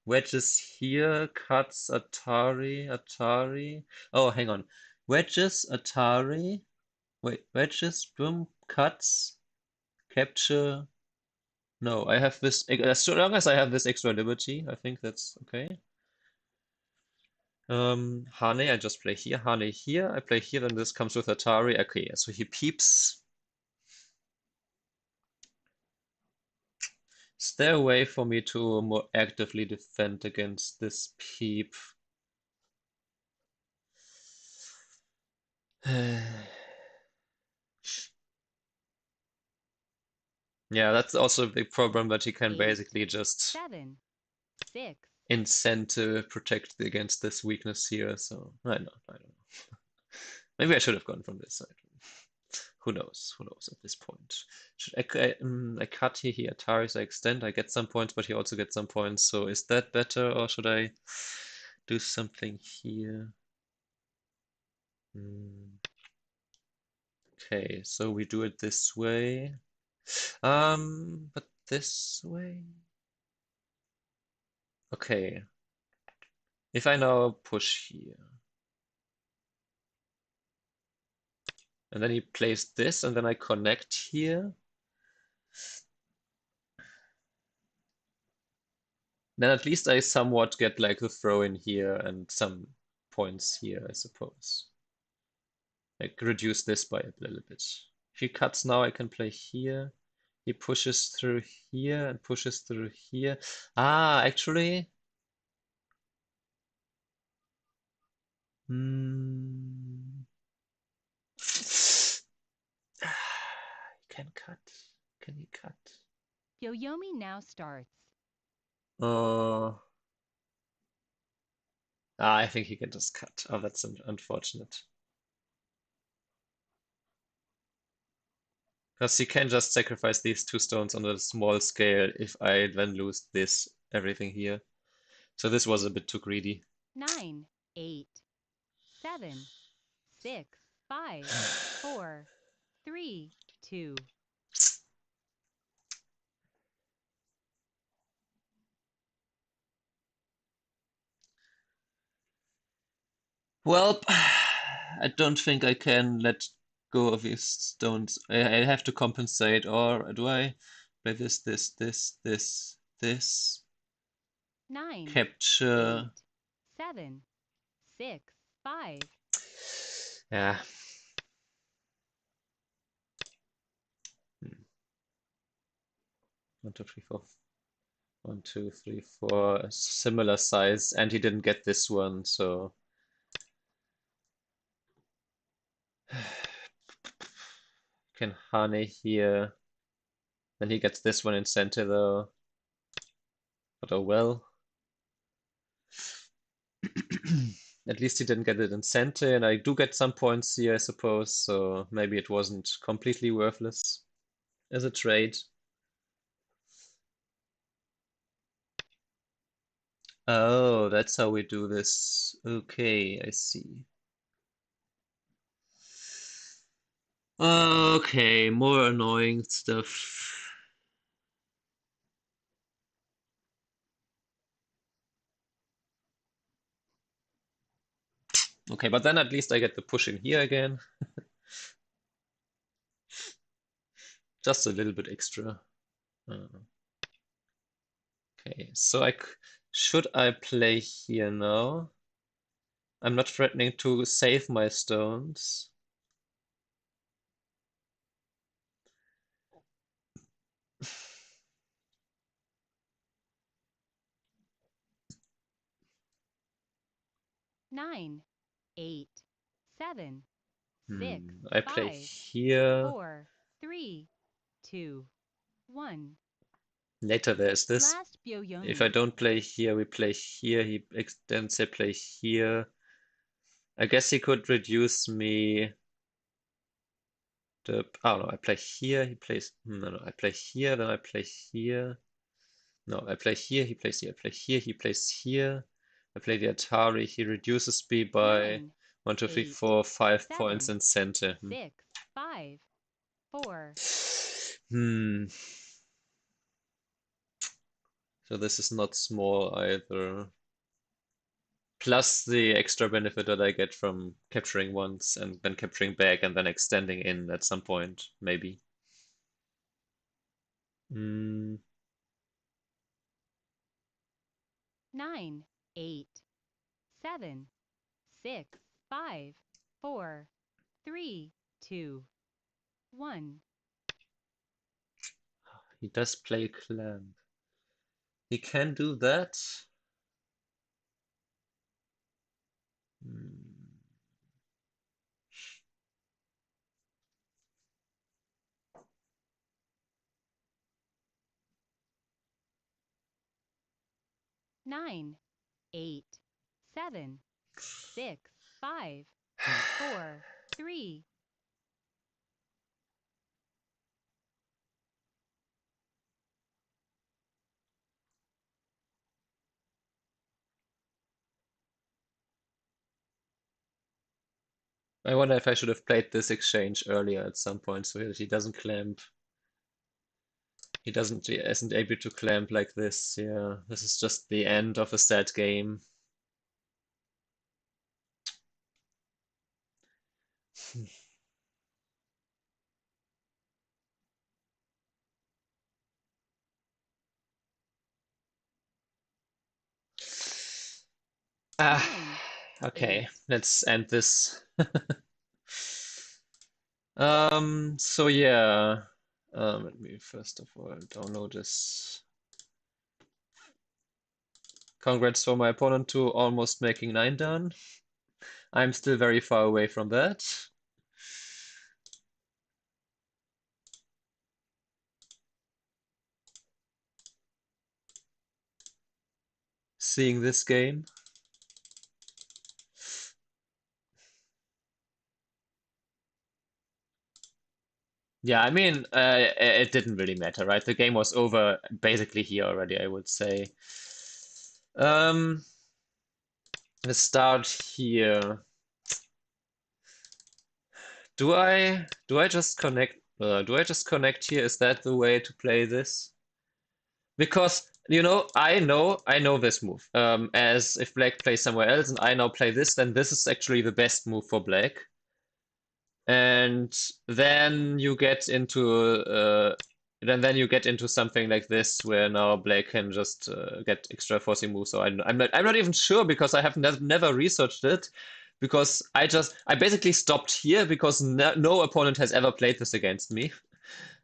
Wedges here, cuts Atari. Oh, hang on. Wedges Atari. Wait, wedges, boom, cuts, capture. No, I have this, as long as I have this extra liberty, I think that's okay. Hane, I just play here, Hane here, I play here, then this comes with Atari. Okay, so he peeps. Is there a way for me to more actively defend against this peep? Yeah, that's also a big problem that he can 8, basically just 7, 6, incent to protect against this weakness here. So I don't know. Maybe I should have gone from this side. Who knows? Who knows at this point? Should I cut here, he Ataris, I extend, I get some points, but he also gets some points. So is that better, or should I do something here? Okay, so we do it this way. But this way? Okay. If I now push here, and then he plays this, and then I connect here, then at least I somewhat get like the throw in here and some points here, I suppose. Like reduce this by a little bit. If he cuts now, I can play here. He pushes through here and pushes through here. Ah, actually. Hmm. He can cut. Can he cut? Yoyomi now starts. Oh. Ah, I think he can just cut. Oh, that's unfortunate. Because he can just sacrifice these two stones on a small scale if I then lose this, everything here. So this was a bit too greedy. 9, 8, 7, 6, 5, 4, 3, 2. Well, I don't think I can let go of these stones. I have to compensate, or do I play this? 9, Capture. 8, 7, 6, 5. Yeah. One, two, three, four. 1, 2, 3, 4. A similar size, and he didn't get this one, so. Can Hane here. Then he gets this one in center though. But oh well. At least he didn't get it in center, and I do get some points here, I suppose, so maybe it wasn't completely worthless as a trade. Oh, that's how we do this. Okay, I see. Okay, more annoying stuff. Okay, but then at least I get the push in here again. Just a little bit extra. Okay, so should I play here now? I'm not threatening to save my stones. Nine, 8, 7, 6, I play 5, here. 4, 3, 2, 1. Later there's this. Last If I Byoyomi. don't play here, we play here. He extends, I play here. I guess he could reduce me oh no, I play here, he plays, no, I play here, then I play here. No, I play here, he plays here, I play here, he plays here. I play the Atari, he reduces me by 9, 1, 2, 3, 8, 4, 5 points 7, in center. 6, 5, 4. Hmm. So this is not small either. plus the extra benefit that I get from capturing once and then capturing back and then extending in at some point, maybe. Mm, 9, 8, 7, 6, 5, 4, 3, 2, 1. he does play clamp. He can do that. Mm, 9, 8, 7, 6, 5, 4, 3. I wonder if I should have played this exchange earlier at some point so that he doesn't clamp. He isn't able to clamp like this. Yeah, this is just the end of a sad game. Ah, 9, okay, 8. let's end this. So yeah, let me first of all download this. Congrats for my opponent to almost making 9 down. I'm still very far away from that. Seeing this game. Yeah, I mean, it didn't really matter, right? The game was over basically here already, I would say. Um, let's start here. Do I just connect? Do I just connect here? Is that the way to play this? Because I know this move. As if black plays somewhere else and I now play this, then this is actually the best move for black. And then you get into then you get into something like this where now black can just get extra forcing moves. So I'm not even sure because I have never researched it because I basically stopped here because no opponent has ever played this against me.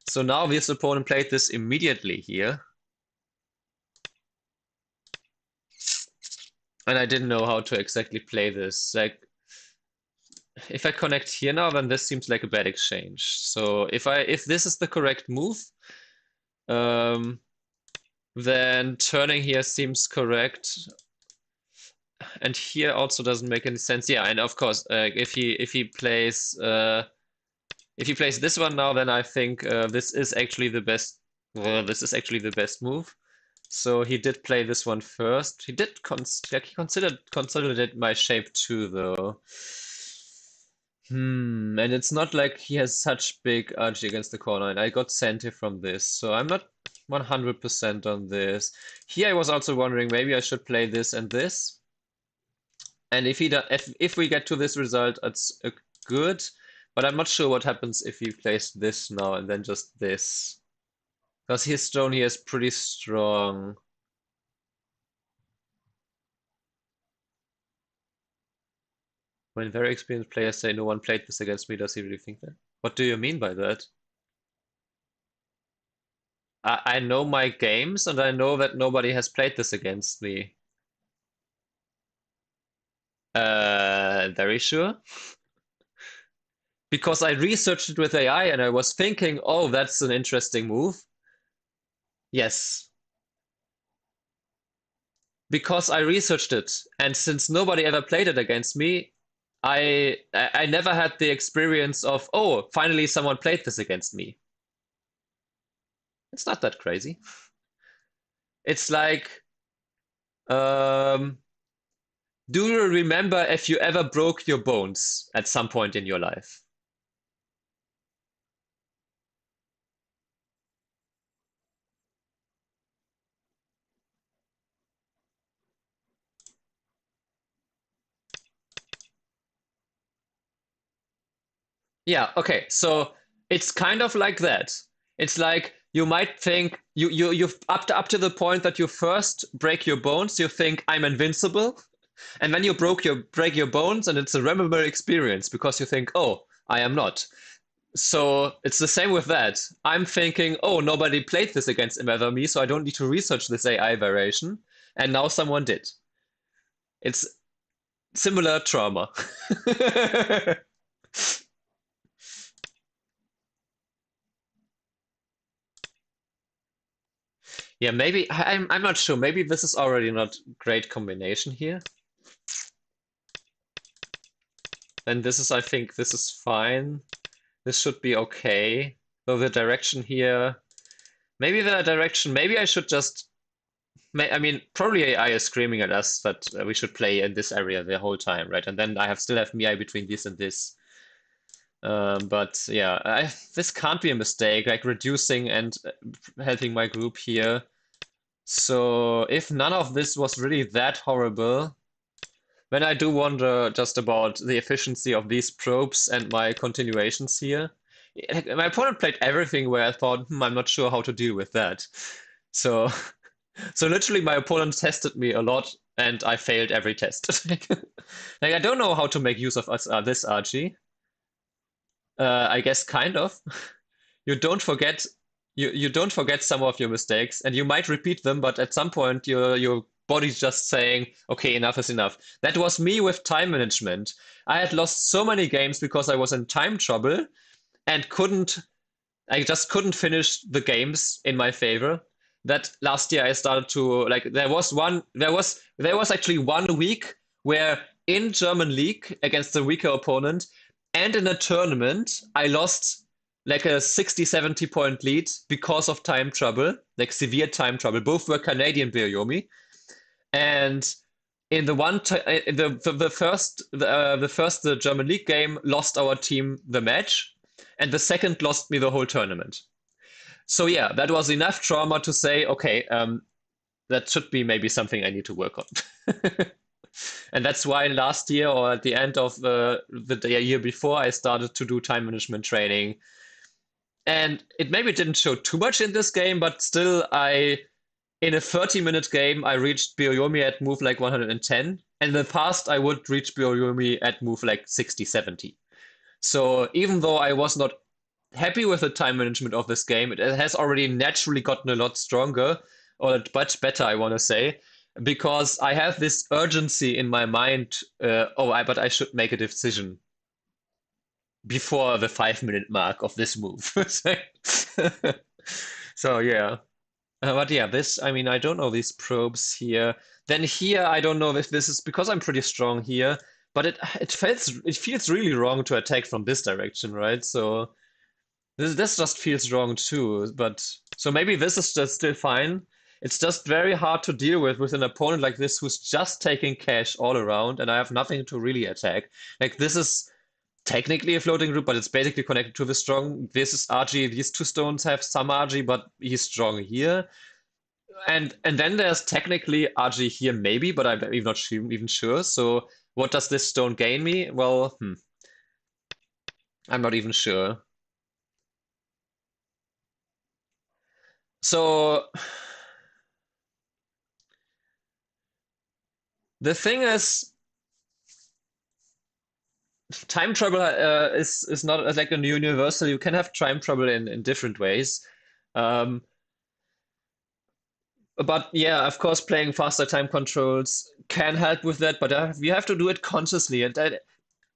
So now this opponent played this immediately here. And I didn't know how to exactly play this. Like, if I connect here now, then this seems like a bad exchange. So if this is the correct move, um, then turning here seems correct. And here also doesn't make any sense. Yeah, and of course, if he plays this one now, then I think this is actually the best. Well, this is actually the best move. So he did play this one first. He did he considered consolidate my shape too, though. And it's not like he has such big RG against the corner, and I got Senti from this, so I'm not 100% on this. Here I was also wondering maybe I should play this and this. And if we get to this result, it's good, but I'm not sure what happens if he plays this now and then just this. Because his stone here is pretty strong. When very experienced players say no one played this against me, does he really think that? What do you mean by that? I know my games and I know that nobody has played this against me. Very sure. Because I researched it with AI and I was thinking, oh, that's an interesting move. Yes. Because I researched it. And since nobody ever played it against me, I never had the experience of, oh, finally someone played this against me. It's not that crazy. It's like, um, do you remember if you ever broke your bones at some point in your life? Yeah, okay. So it's kind of like that. It's like you might think you've up to the point that you first break your bones, you think I'm invincible, and then you break your bones, and it's a memorable experience because you think, oh, I am not. So it's the same with that. I'm thinking, oh, nobody played this against me, so I don't need to research this AI variation, and now someone did. It's similar trauma. Yeah, maybe I'm not sure. Maybe this is already not great combination here. And this is, I think, this is fine. This should be okay. So the direction here, maybe I should just, I mean, probably AI is screaming at us that we should play in this area the whole time, right? And then still have Miai between this and this. But yeah, this can't be a mistake, like reducing and helping my group here. So if none of this was really that horrible, then I do wonder just about the efficiency of these probes and my continuations here. My opponent played everything where I thought, I'm not sure how to deal with that. So, so literally my opponent tested me a lot and I failed every test. Like I don't know how to make use of this RG. I guess kind of. You don't forget you don't forget some of your mistakes and you might repeat them, but at some point your body's just saying, okay, enough is enough. That was me with time management. I had lost so many games because I was in time trouble and I just couldn't finish the games in my favor. That last year I started to like there was actually 1 week where in German league against a weaker opponent and in a tournament I lost like a 60 70 point lead because of time trouble, like severe time trouble. Both were Canadian Byoyomi. And in the one in the German league game lost our team the match, and the second lost me the whole tournament. So yeah, that was enough trauma to say, okay, that should be maybe something I need to work on. And that's why last year or at the end of the year before, I started to do time management training. And it maybe didn't show too much in this game, but still, in a 30-minute game, I reached Byoyomi at move like 110. And in the past, I would reach Byoyomi at move like 60, 70. So even though I was not happy with the time management of this game, it has already naturally gotten a lot stronger, or much better, I want to say, because I have this urgency in my mind. But I should make a decision before the 5-minute mark of this move. So yeah. But yeah, I mean, I don't know these probes here. Then here, I don't know if this is because I'm pretty strong here, but it feels really wrong to attack from this direction, right? So this just feels wrong too. But so maybe this is just still fine. It's just very hard to deal with an opponent like this who's just taking cash all around, and I have nothing to really attack. Like this is technically a floating group, but it's basically connected to the strong. This is RG. These two stones have some RG, but he's strong here. And then there's technically RG here, maybe, but I'm even not even sure. So what does this stone gain me? Well, I'm not even sure. So the thing is, time trouble is not like a universal. You can have time trouble in different ways. Um, but yeah, of course, playing faster time controls can help with that, but you have to do it consciously. And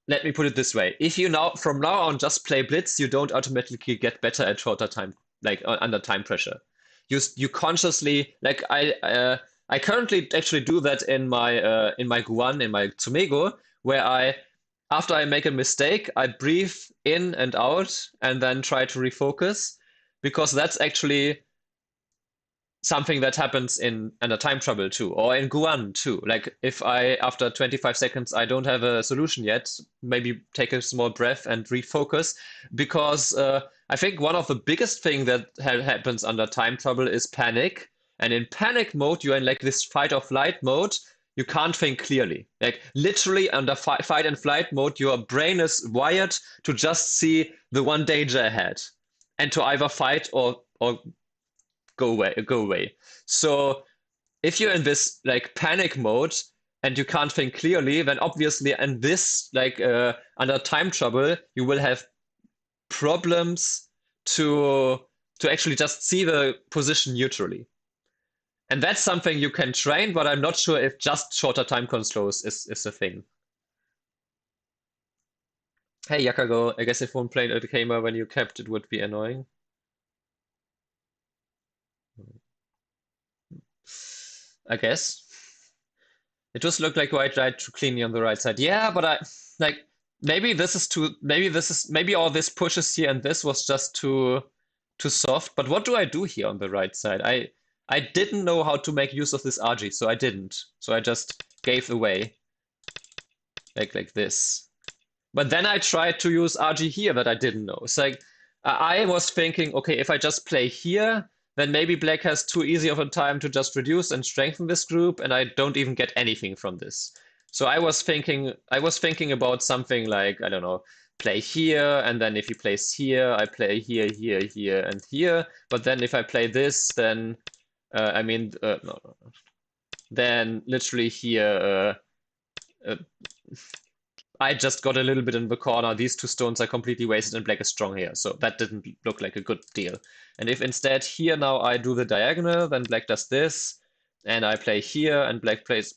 let me put it this way: if you from now on just play Blitz, you don't automatically get better at shorter time, like under time pressure. You consciously I currently actually do that in my Guan in my Tsumego, where after I make a mistake, I breathe in and out and then try to refocus, because that's actually something that happens in under time trouble too, or in Guan too. Like if I after 25 seconds I don't have a solution yet, maybe take a small breath and refocus, because I think one of the biggest thing that happens under time trouble is panic. And in panic mode, you're in like this fight or flight mode. you can't think clearly. Like literally under fight and flight mode, your brain is wired to just see the one danger ahead and to either fight or go away. So if you're in this like panic mode and you can't think clearly, then obviously in this like under time trouble, you will have problems to actually just see the position neutrally. And that's something you can train, but I'm not sure if just shorter time controls is a thing. Hey, Yakago, I guess if one played a gamer when you kept, it would be annoying. I guess. It just looked like I tried too cleanly on the right side. Yeah, but I like maybe all this pushes here and this was just too soft. But what do I do here on the right side? I didn't know how to make use of this RG, so I didn't. So I just gave away like this. But then I tried to use RG here that I didn't know. It's like I was thinking, okay, if I just play here, then maybe black has too easy of a time to just reduce and strengthen this group, and I don't even get anything from this. So I was thinking about something like, I don't know, play here, and then if he plays here, I play here, here, here, and here. But then if I play this, then no. Then literally here, I just got a little bit in the corner. These two stones are completely wasted and black is strong here. So that didn't look like a good deal. And if instead here now I do the diagonal, then black does this, and I play here, and black plays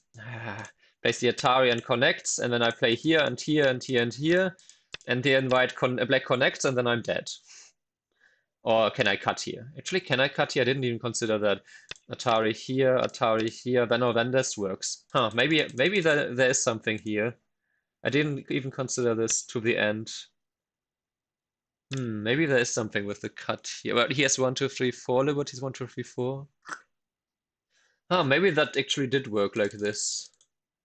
plays the Atari and connects, and then I play here and here and here and here, and then black connects, and then I'm dead. Or can I cut here? Actually, can I cut here? I didn't even consider that. Atari here, then this works. Huh, maybe there is something here. I didn't even consider this to the end. Maybe there is something with the cut here. Well, he has 1, 2, 3, 4 liberties, 1, 2, 3, 4. Oh, maybe that actually did work like this.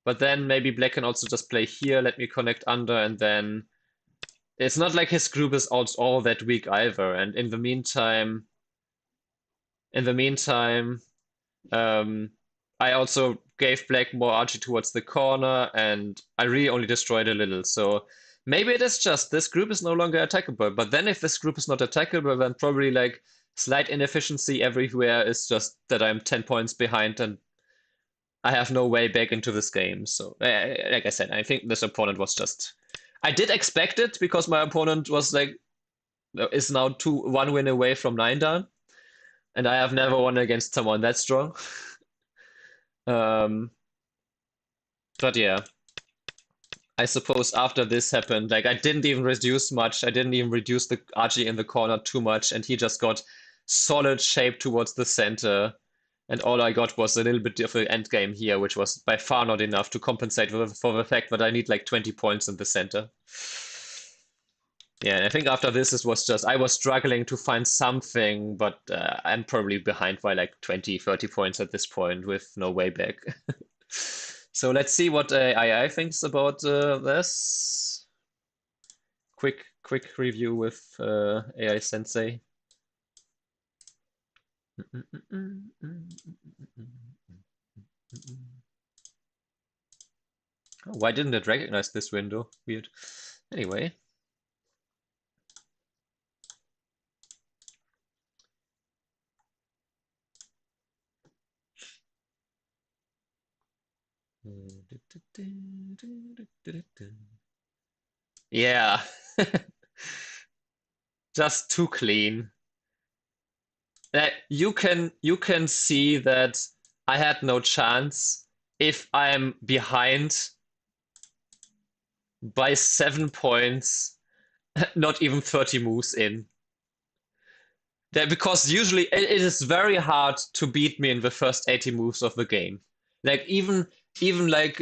But then maybe black can also just play here, let me connect under, and then it's not like his group is all that weak either. And in the meantime, I also gave black more archie towards the corner, and I really only destroyed a little. So maybe it is just this group is no longer attackable. But then if this group is not attackable, then probably like slight inefficiency everywhere is just that I'm 10 points behind and I have no way back into this game. So like I said, I think this opponent was just. I did expect it because my opponent was like is now 1 win away from 9 down, and I have never won against someone that strong. But yeah, I suppose after this happened, like I didn't even reduce much. I didn't even reduce the RG in the corner too much, and he just got solid shape towards the center. And all I got was a little bit of an end game here, which was by far not enough to compensate for the fact that I need like 20 points in the center. Yeah, and I think after this, it was just I was struggling to find something, but I'm probably behind by like 20, 30 points at this point with no way back. So let's see what AI thinks about this. Quick review with AI Sensei. Oh, why didn't it recognize this window? Weird. Anyway. Yeah. Just too clean. You can see that I had no chance if I'm behind by 7 points, not even 30 moves in. Because usually it is very hard to beat me in the first 80 moves of the game. Like even like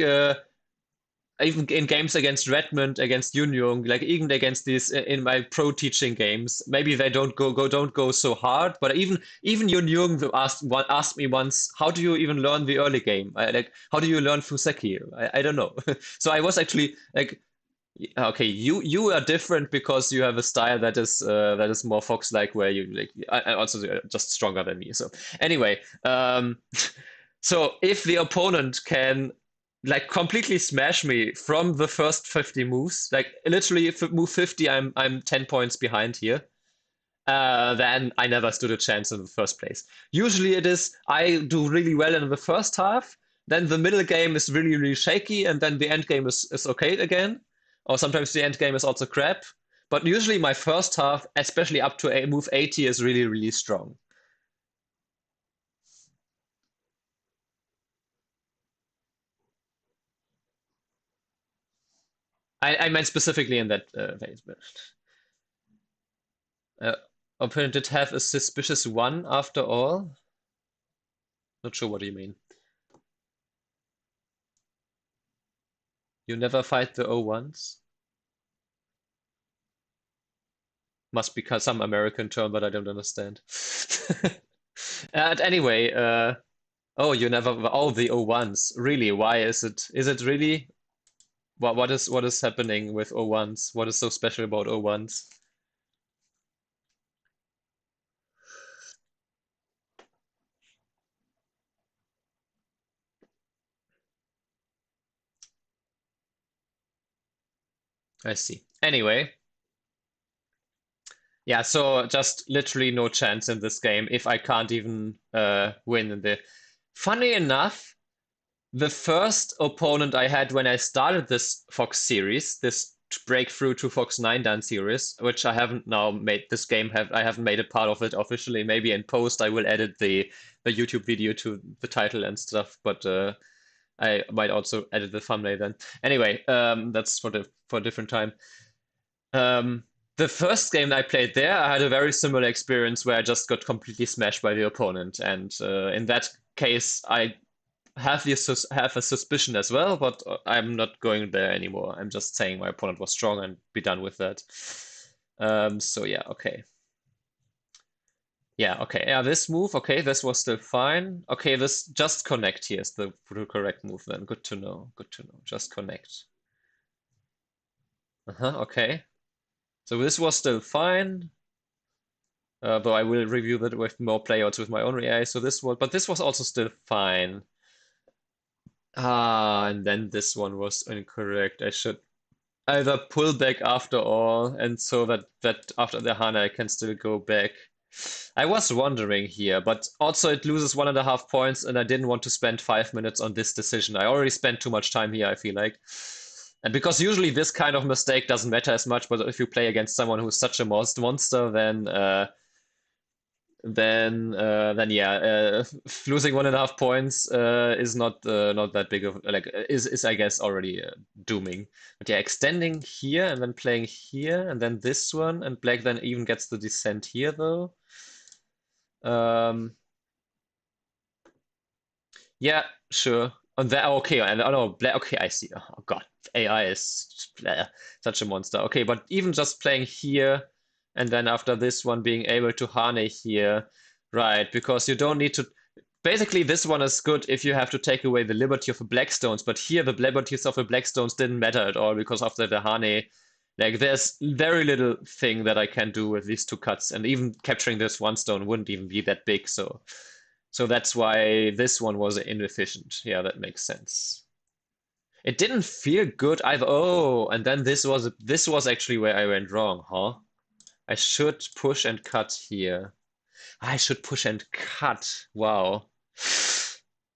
even in games against Redmond, against Yunyong, like even against these in my pro teaching games, maybe they don't go so hard. But even Yunyong asked me once, how do you even learn the early game? Like how do you learn Fuseki? I don't know. So I was actually like, okay, you are different because you have a style that is more Fox-like, where you like I also just stronger than me. So anyway, so if the opponent can like completely smash me from the first 50 moves. Like literally, if move 50, I'm 10 points behind here. Then I never stood a chance in the first place. Usually it is I do really well in the first half, then the middle game is really, really shaky, and then the end game is okay again. Or sometimes the end game is also crap. But usually my first half, especially up to a move 80, is really, really strong. I meant specifically in that phase. But, uh, opponent did have a suspicious one after all. Not sure what you mean. You never fight the O1s? Must be some American term, but I don't understand. And anyway, oh, you never all the O1s. Really? Why is it? Is it really? What is happening with O1s? What is so special about O1s? I see. Anyway, yeah, so just literally no chance in this game if I can't even win in the. Funny enough, the first opponent I had when I started this Fox series, this breakthrough to Fox 9 Dan series, which I haven't now made this game have I haven't made a part of it officially. Maybe in post I will edit the YouTube video to the title and stuff, but I might also edit the thumbnail then. Anyway, that's for a different time. Um, the first game I played there, I had a very similar experience where I just got completely smashed by the opponent, and in that case, I have a suspicion as well, but I'm not going there anymore. I'm just saying my opponent was strong and be done with that. So yeah, okay. Yeah, okay. Yeah, this move, okay, this was still fine. Okay, this just connect here is the correct move then. Good to know. Good to know. Just connect. Okay. So this was still fine. Though I will review that with more playouts with my own AI. So but this was also still fine. Ah, and then this one was incorrect. I should either pull back after all, and so that after the Hana I can still go back. I was wondering here, but also it loses 1.5 points, and I didn't want to spend 5 minutes on this decision. I already spent too much time here, I feel like. And because usually this kind of mistake doesn't matter as much, but if you play against someone who's such a monster, then yeah, losing 1.5 points is not that big of like is I guess already dooming. But yeah, extending here and then playing here and then this one, and black then even gets the descent here though. Um, yeah, sure. On that, okay, and oh no, black. Okay, I see. Oh God, AI is such a monster. Okay, but even just playing here, and then after this one being able to Hane here, right? Because you don't need to. Basically, this one is good if you have to take away the liberty of the Blackstones, but here the liberties of the Blackstones didn't matter at all because after the Hane, like there's very little thing that I can do with these two cuts, and even capturing this one stone wouldn't even be that big, so that's why this one was inefficient. Yeah, that makes sense. It didn't feel good either. Oh, and then this was actually where I went wrong, huh? I should push and cut here. I should push and cut. Wow.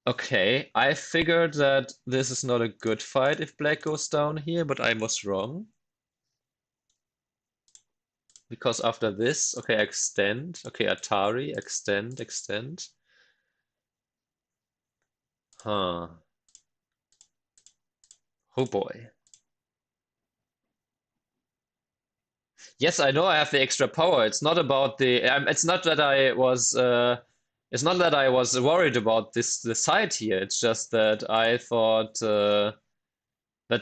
Okay, I figured that this is not a good fight if black goes down here, but I was wrong. Because after this, okay, extend. Okay, Atari, extend, extend. Huh. Oh boy. Yes, I know I have the extra power. It's not about it's not that I was. It's not that I was worried about the side here. It's just that I thought that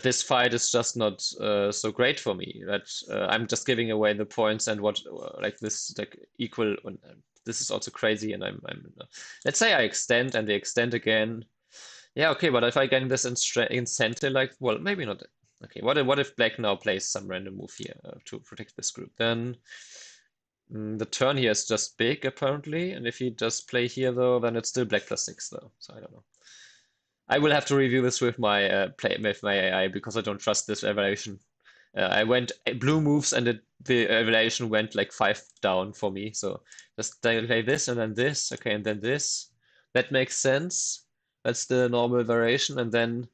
this fight is just not so great for me. That I'm just giving away the points and what like this like equal. This is also crazy, and I'm. Let's say I extend and they extend again. Yeah, okay, but if I gain this incentive, like, well, maybe not. Okay, what if black now plays some random move here to protect this group? Then the turn here is just big, apparently, and if he just play here, though, then it's still black +6, though, so I don't know. I will have to review this with my with my AI because I don't trust this evaluation. I went blue moves and the evaluation went like 5 down for me. So just play this and then this, okay, and then this. That makes sense. That's the normal variation, and then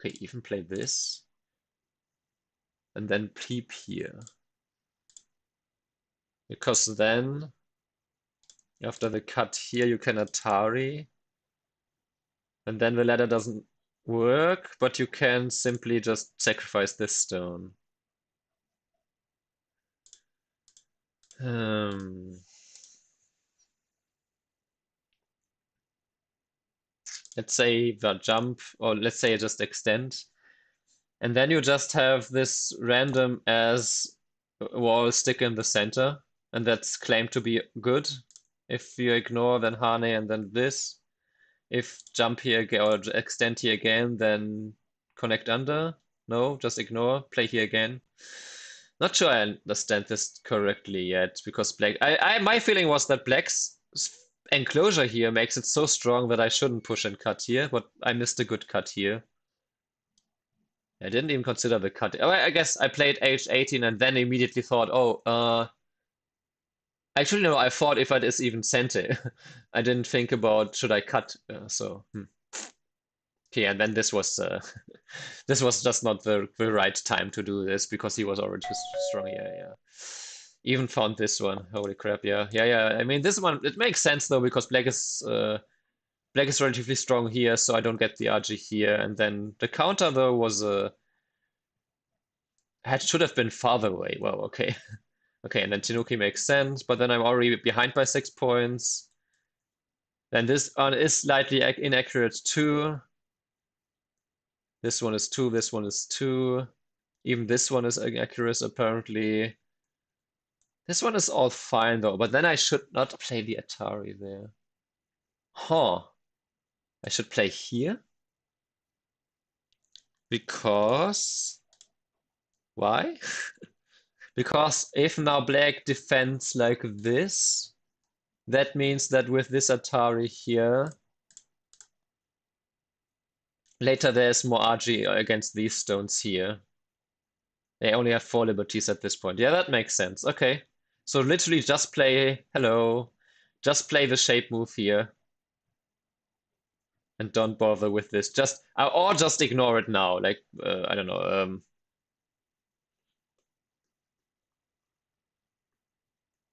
okay, even play this, and then peep here, because then after the cut here you can Atari, and then the ladder doesn't work, but you can simply just sacrifice this stone. Let's say the jump, or let's say just extend. And then you just have this random as wall stick in the center, and that's claimed to be good. If you ignore, then Hane, and then this. If jump here or extend here again, then connect under. No, just ignore, play here again. Not sure I understand this correctly yet, because black. My feeling was that black's enclosure here makes it so strong that I shouldn't push and cut here, but I missed a good cut here. I didn't even consider the cut. Oh, I guess I played H18 and then immediately thought, oh, actually no, I thought if it is even Sente. I didn't think about should I cut. Okay, and then this was this was just not the right time to do this because he was already too strong. Yeah. Even found this one. Holy crap! Yeah. I mean, this one it makes sense though because black is relatively strong here, so I don't get the RG here. And then the counter though was should have been farther away. Well, okay, okay, and then Tenuki makes sense, but then I'm already behind by 6 points. Then this one is slightly inaccurate too. This one is 2, this one is 2. Even this one is inaccurate apparently. This one is all fine though, but then I should not play the Atari there. Huh. I should play here? Because... Why? Because if now black defends like this, that means that with this Atari here, later there's more RG against these stones here. They only have 4 liberties at this point. Yeah, that makes sense. Okay. So literally just play, hello, just play the shape move here. And don't bother with this. Or just ignore it now. Like, I don't know.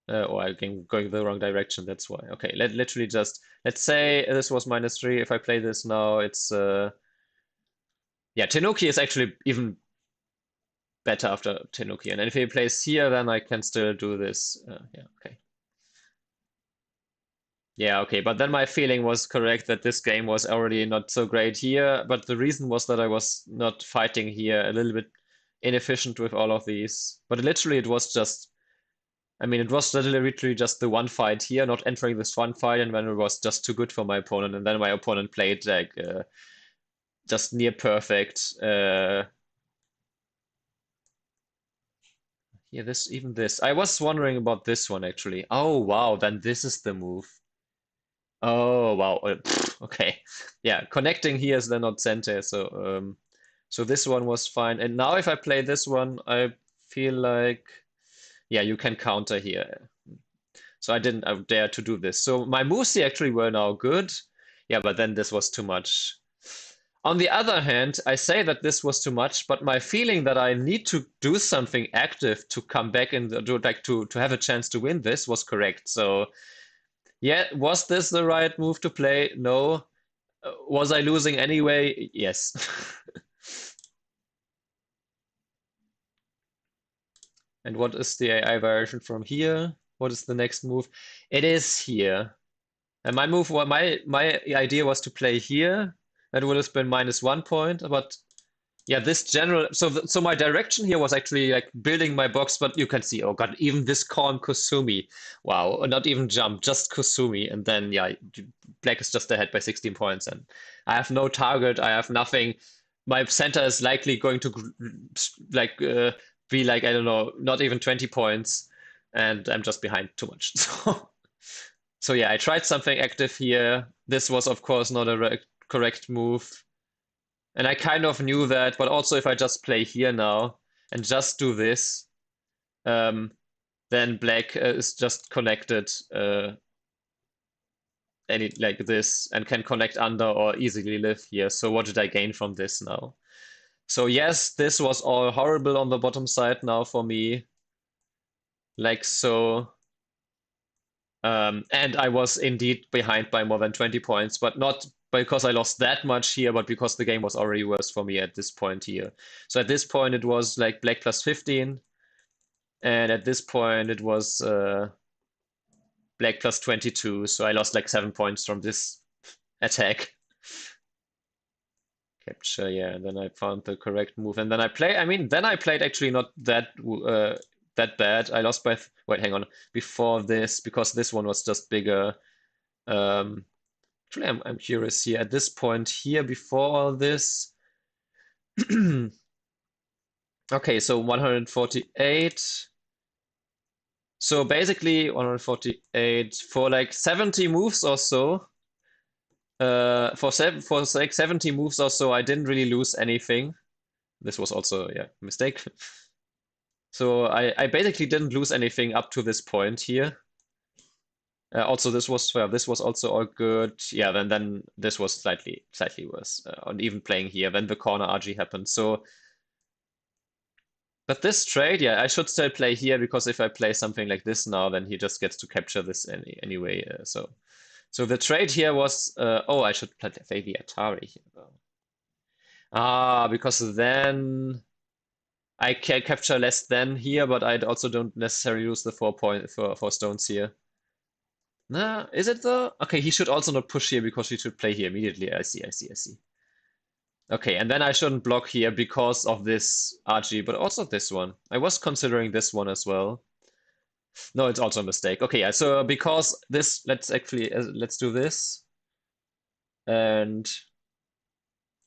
Or I'm going the wrong direction, that's why. Okay, literally just, let's say this was -3. If I play this now, it's, yeah, Tenuki is actually even better after Tenuki. And if he plays here, then I can still do this. Yeah, okay. Yeah, okay, but then my feeling was correct that this game was already not so great here, but the reason was that I was not fighting here, a little bit inefficient with all of these. But literally it was just, I mean, it was literally just the one fight here, not entering this one fight, and then it was just too good for my opponent, and then my opponent played like just near perfect. Yeah, even this. I was wondering about this one actually. Oh wow, then this is the move. Oh wow. Okay. Yeah, connecting here is then not Sente, so this one was fine. And now if I play this one, I feel like yeah, you can counter here. So I didn't dare to do this. So my moves here actually were now good. Yeah, but then this was too much. On the other hand, I say that this was too much, but my feeling that I need to do something active to come back and to have a chance to win this was correct. So yeah, was this the right move to play? No. Was I losing anyway? Yes. And what is the AI variation from here? What is the next move? It is here. And my idea was to play here. That would have been -1 point, but yeah, this general. So my direction here was actually like building my box, but you can see, oh god, even this calm Kusumi. Wow, not even jump, just Kusumi, and then yeah, black is just ahead by 16 points, and I have no target, I have nothing. My center is likely going to like be like I don't know, not even 20 points, and I'm just behind too much. So yeah, I tried something active here. This was of course not a correct move. And I kind of knew that, but also if I just play here now and just do this, then black is just connected like this and can connect under or easily live here. So what did I gain from this now? So yes, this was all horrible on the bottom side now for me. Like so. And I was indeed behind by more than 20 points, but not because I lost that much here, but because the game was already worse for me at this point here. So at this point it was like black plus 15, and at this point it was black plus 22, so I lost like 7 points from this attack. Capture, yeah, and then I found the correct move, and then I played actually not that that bad. I lost by wait, hang on, before this, because this one was just bigger. Actually, I'm curious here. At this point here, before all this, okay, so 148. So basically 148 for like 70 moves or so. For like 70 moves or so, I didn't really lose anything. This was also, yeah, a mistake. So I basically didn't lose anything up to this point here. Also, this was also all good. Yeah, then this was slightly worse. On even playing here, then the corner RG happened. So, but this trade, yeah, I should still play here because if I play something like this now, then he just gets to capture this anyway. So the trade here was, oh, I should play the Atari here though. Ah, because then I can capture less than here, but I also don't necessarily lose the 4 stones here. Nah, is it though? Okay, he should also not push here because he should play here immediately. I see. Okay, and then I shouldn't block here because of this RG, but also this one. I was considering this one as well. No, it's also a mistake. Okay, yeah, so because this, let's do this. And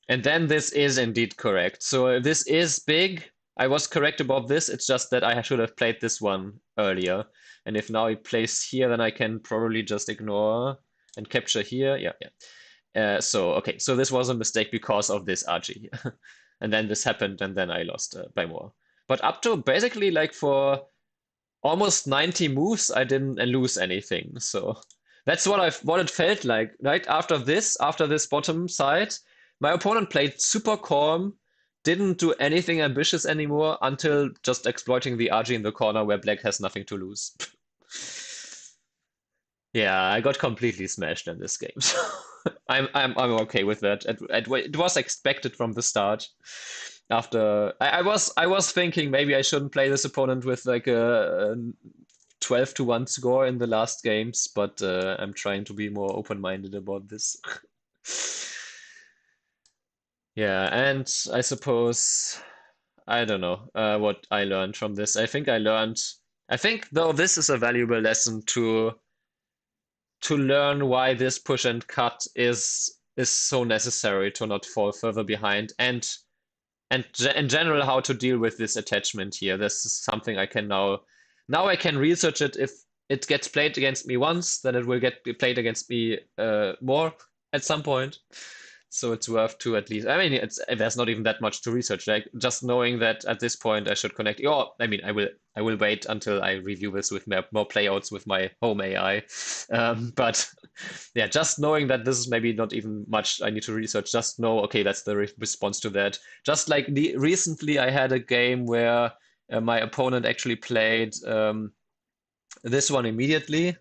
then this is indeed correct. So this is big. I was correct about this. It's just that I should have played this one earlier. And if now he plays here, then I can probably just ignore and capture here. Yeah. Okay, so this was a mistake because of this RG. And then this happened, and then I lost by more. But up to basically like for almost 90 moves, I didn't lose anything. So that's what it felt like. Right after this bottom side, my opponent played super calm, didn't do anything ambitious anymore until just exploiting the RG in the corner where black has nothing to lose. Yeah, I got completely smashed in this game. So I'm okay with that. It was expected from the start. After I was thinking maybe I shouldn't play this opponent with like a 12-1 score in the last games, but I'm trying to be more open-minded about this. Yeah, and I suppose I don't know what I learned from this. I think though this is a valuable lesson to learn why this push and cut is so necessary to not fall further behind, and in general how to deal with this attachment here. This is something I can now I can research it. If it gets played against me once, then it will get played against me more at some point. So it's worth to at least. I mean, there's not even that much to research. Like just knowing that at this point I should connect. Oh, I mean, I will wait until I review this with more playouts with my home AI. But yeah, just knowing that this is maybe not even much I need to research. Just know, okay, that's the response to that. Just like recently, I had a game where my opponent actually played this one immediately,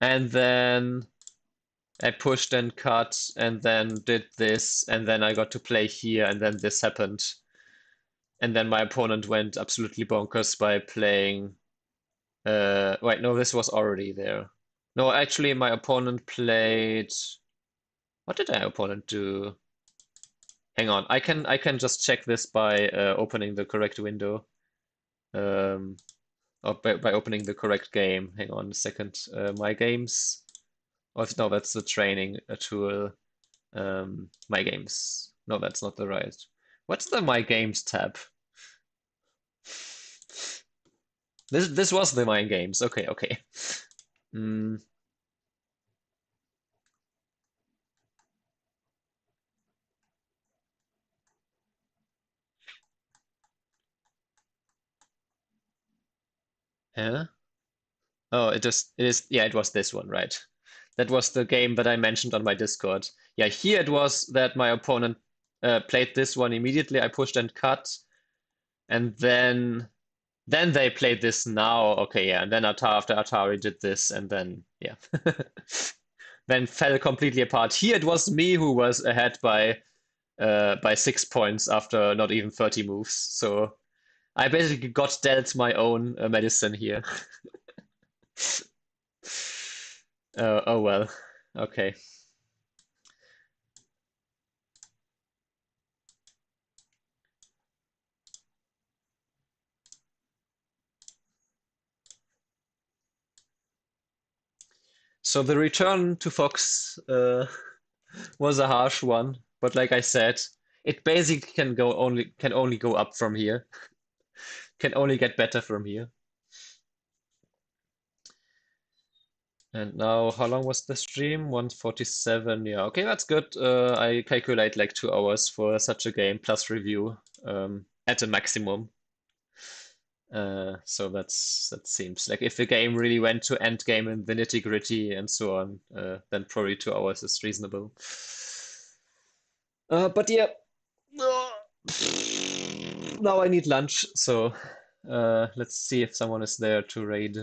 and then I pushed and cut and then did this, and then I got to play here, and then this happened. And then my opponent went absolutely bonkers by playing. Wait, no, this was already there. No, actually, my opponent played. What did my opponent do? Hang on, I can just check this by opening the correct window. Or by opening the correct game. Hang on a second. My games. Oh, no, that's the training tool. My games. No, that's not the right. What's the my games tab? This was the my games. Okay. Mm, Yeah. Oh, yeah, it was this one, right? That was the game that I mentioned on my Discord. Yeah, here it was that my opponent played this one immediately. I pushed and cut, and then they played this now. Okay, yeah, and then after Atari did this, and then yeah, then fell completely apart. Here it was me who was ahead by 6 points after not even 30 moves. So I basically got dealt my own medicine here. Oh well. Okay. So the return to Fox was a harsh one, but like I said, it basically can only go up from here. Can only get better from here. And now, how long was the stream? 147. Yeah, okay, that's good. I calculate like 2 hours for such a game plus review at a maximum. So that seems like if the game really went to end game and the nitty-gritty and so on, then probably 2 hours is reasonable. But yeah, now I need lunch, so let's see if someone is there to raid.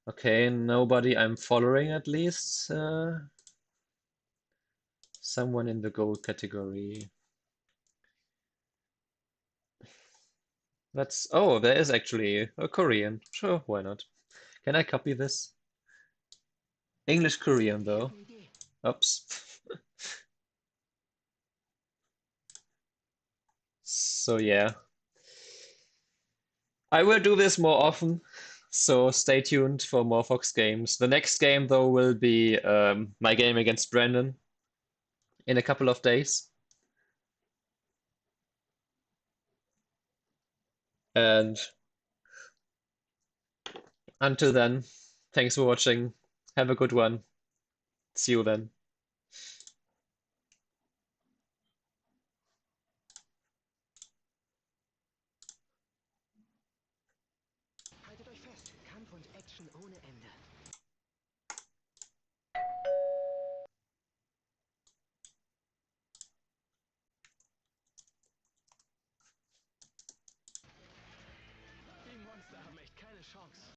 Okay, nobody I'm following at least. Someone in the gold category. Oh, there is actually a Korean. Sure, why not? Can I copy this? English Korean though. Oops. So yeah, I will do this more often. So stay tuned for more Fox games. The next game though will be my game against Brandon in a couple of days. And until then, thanks for watching. Have a good one. See you then. Haltet euch fest, Kampf und Action ohne Ende. Die Monster haben echt keine Chance.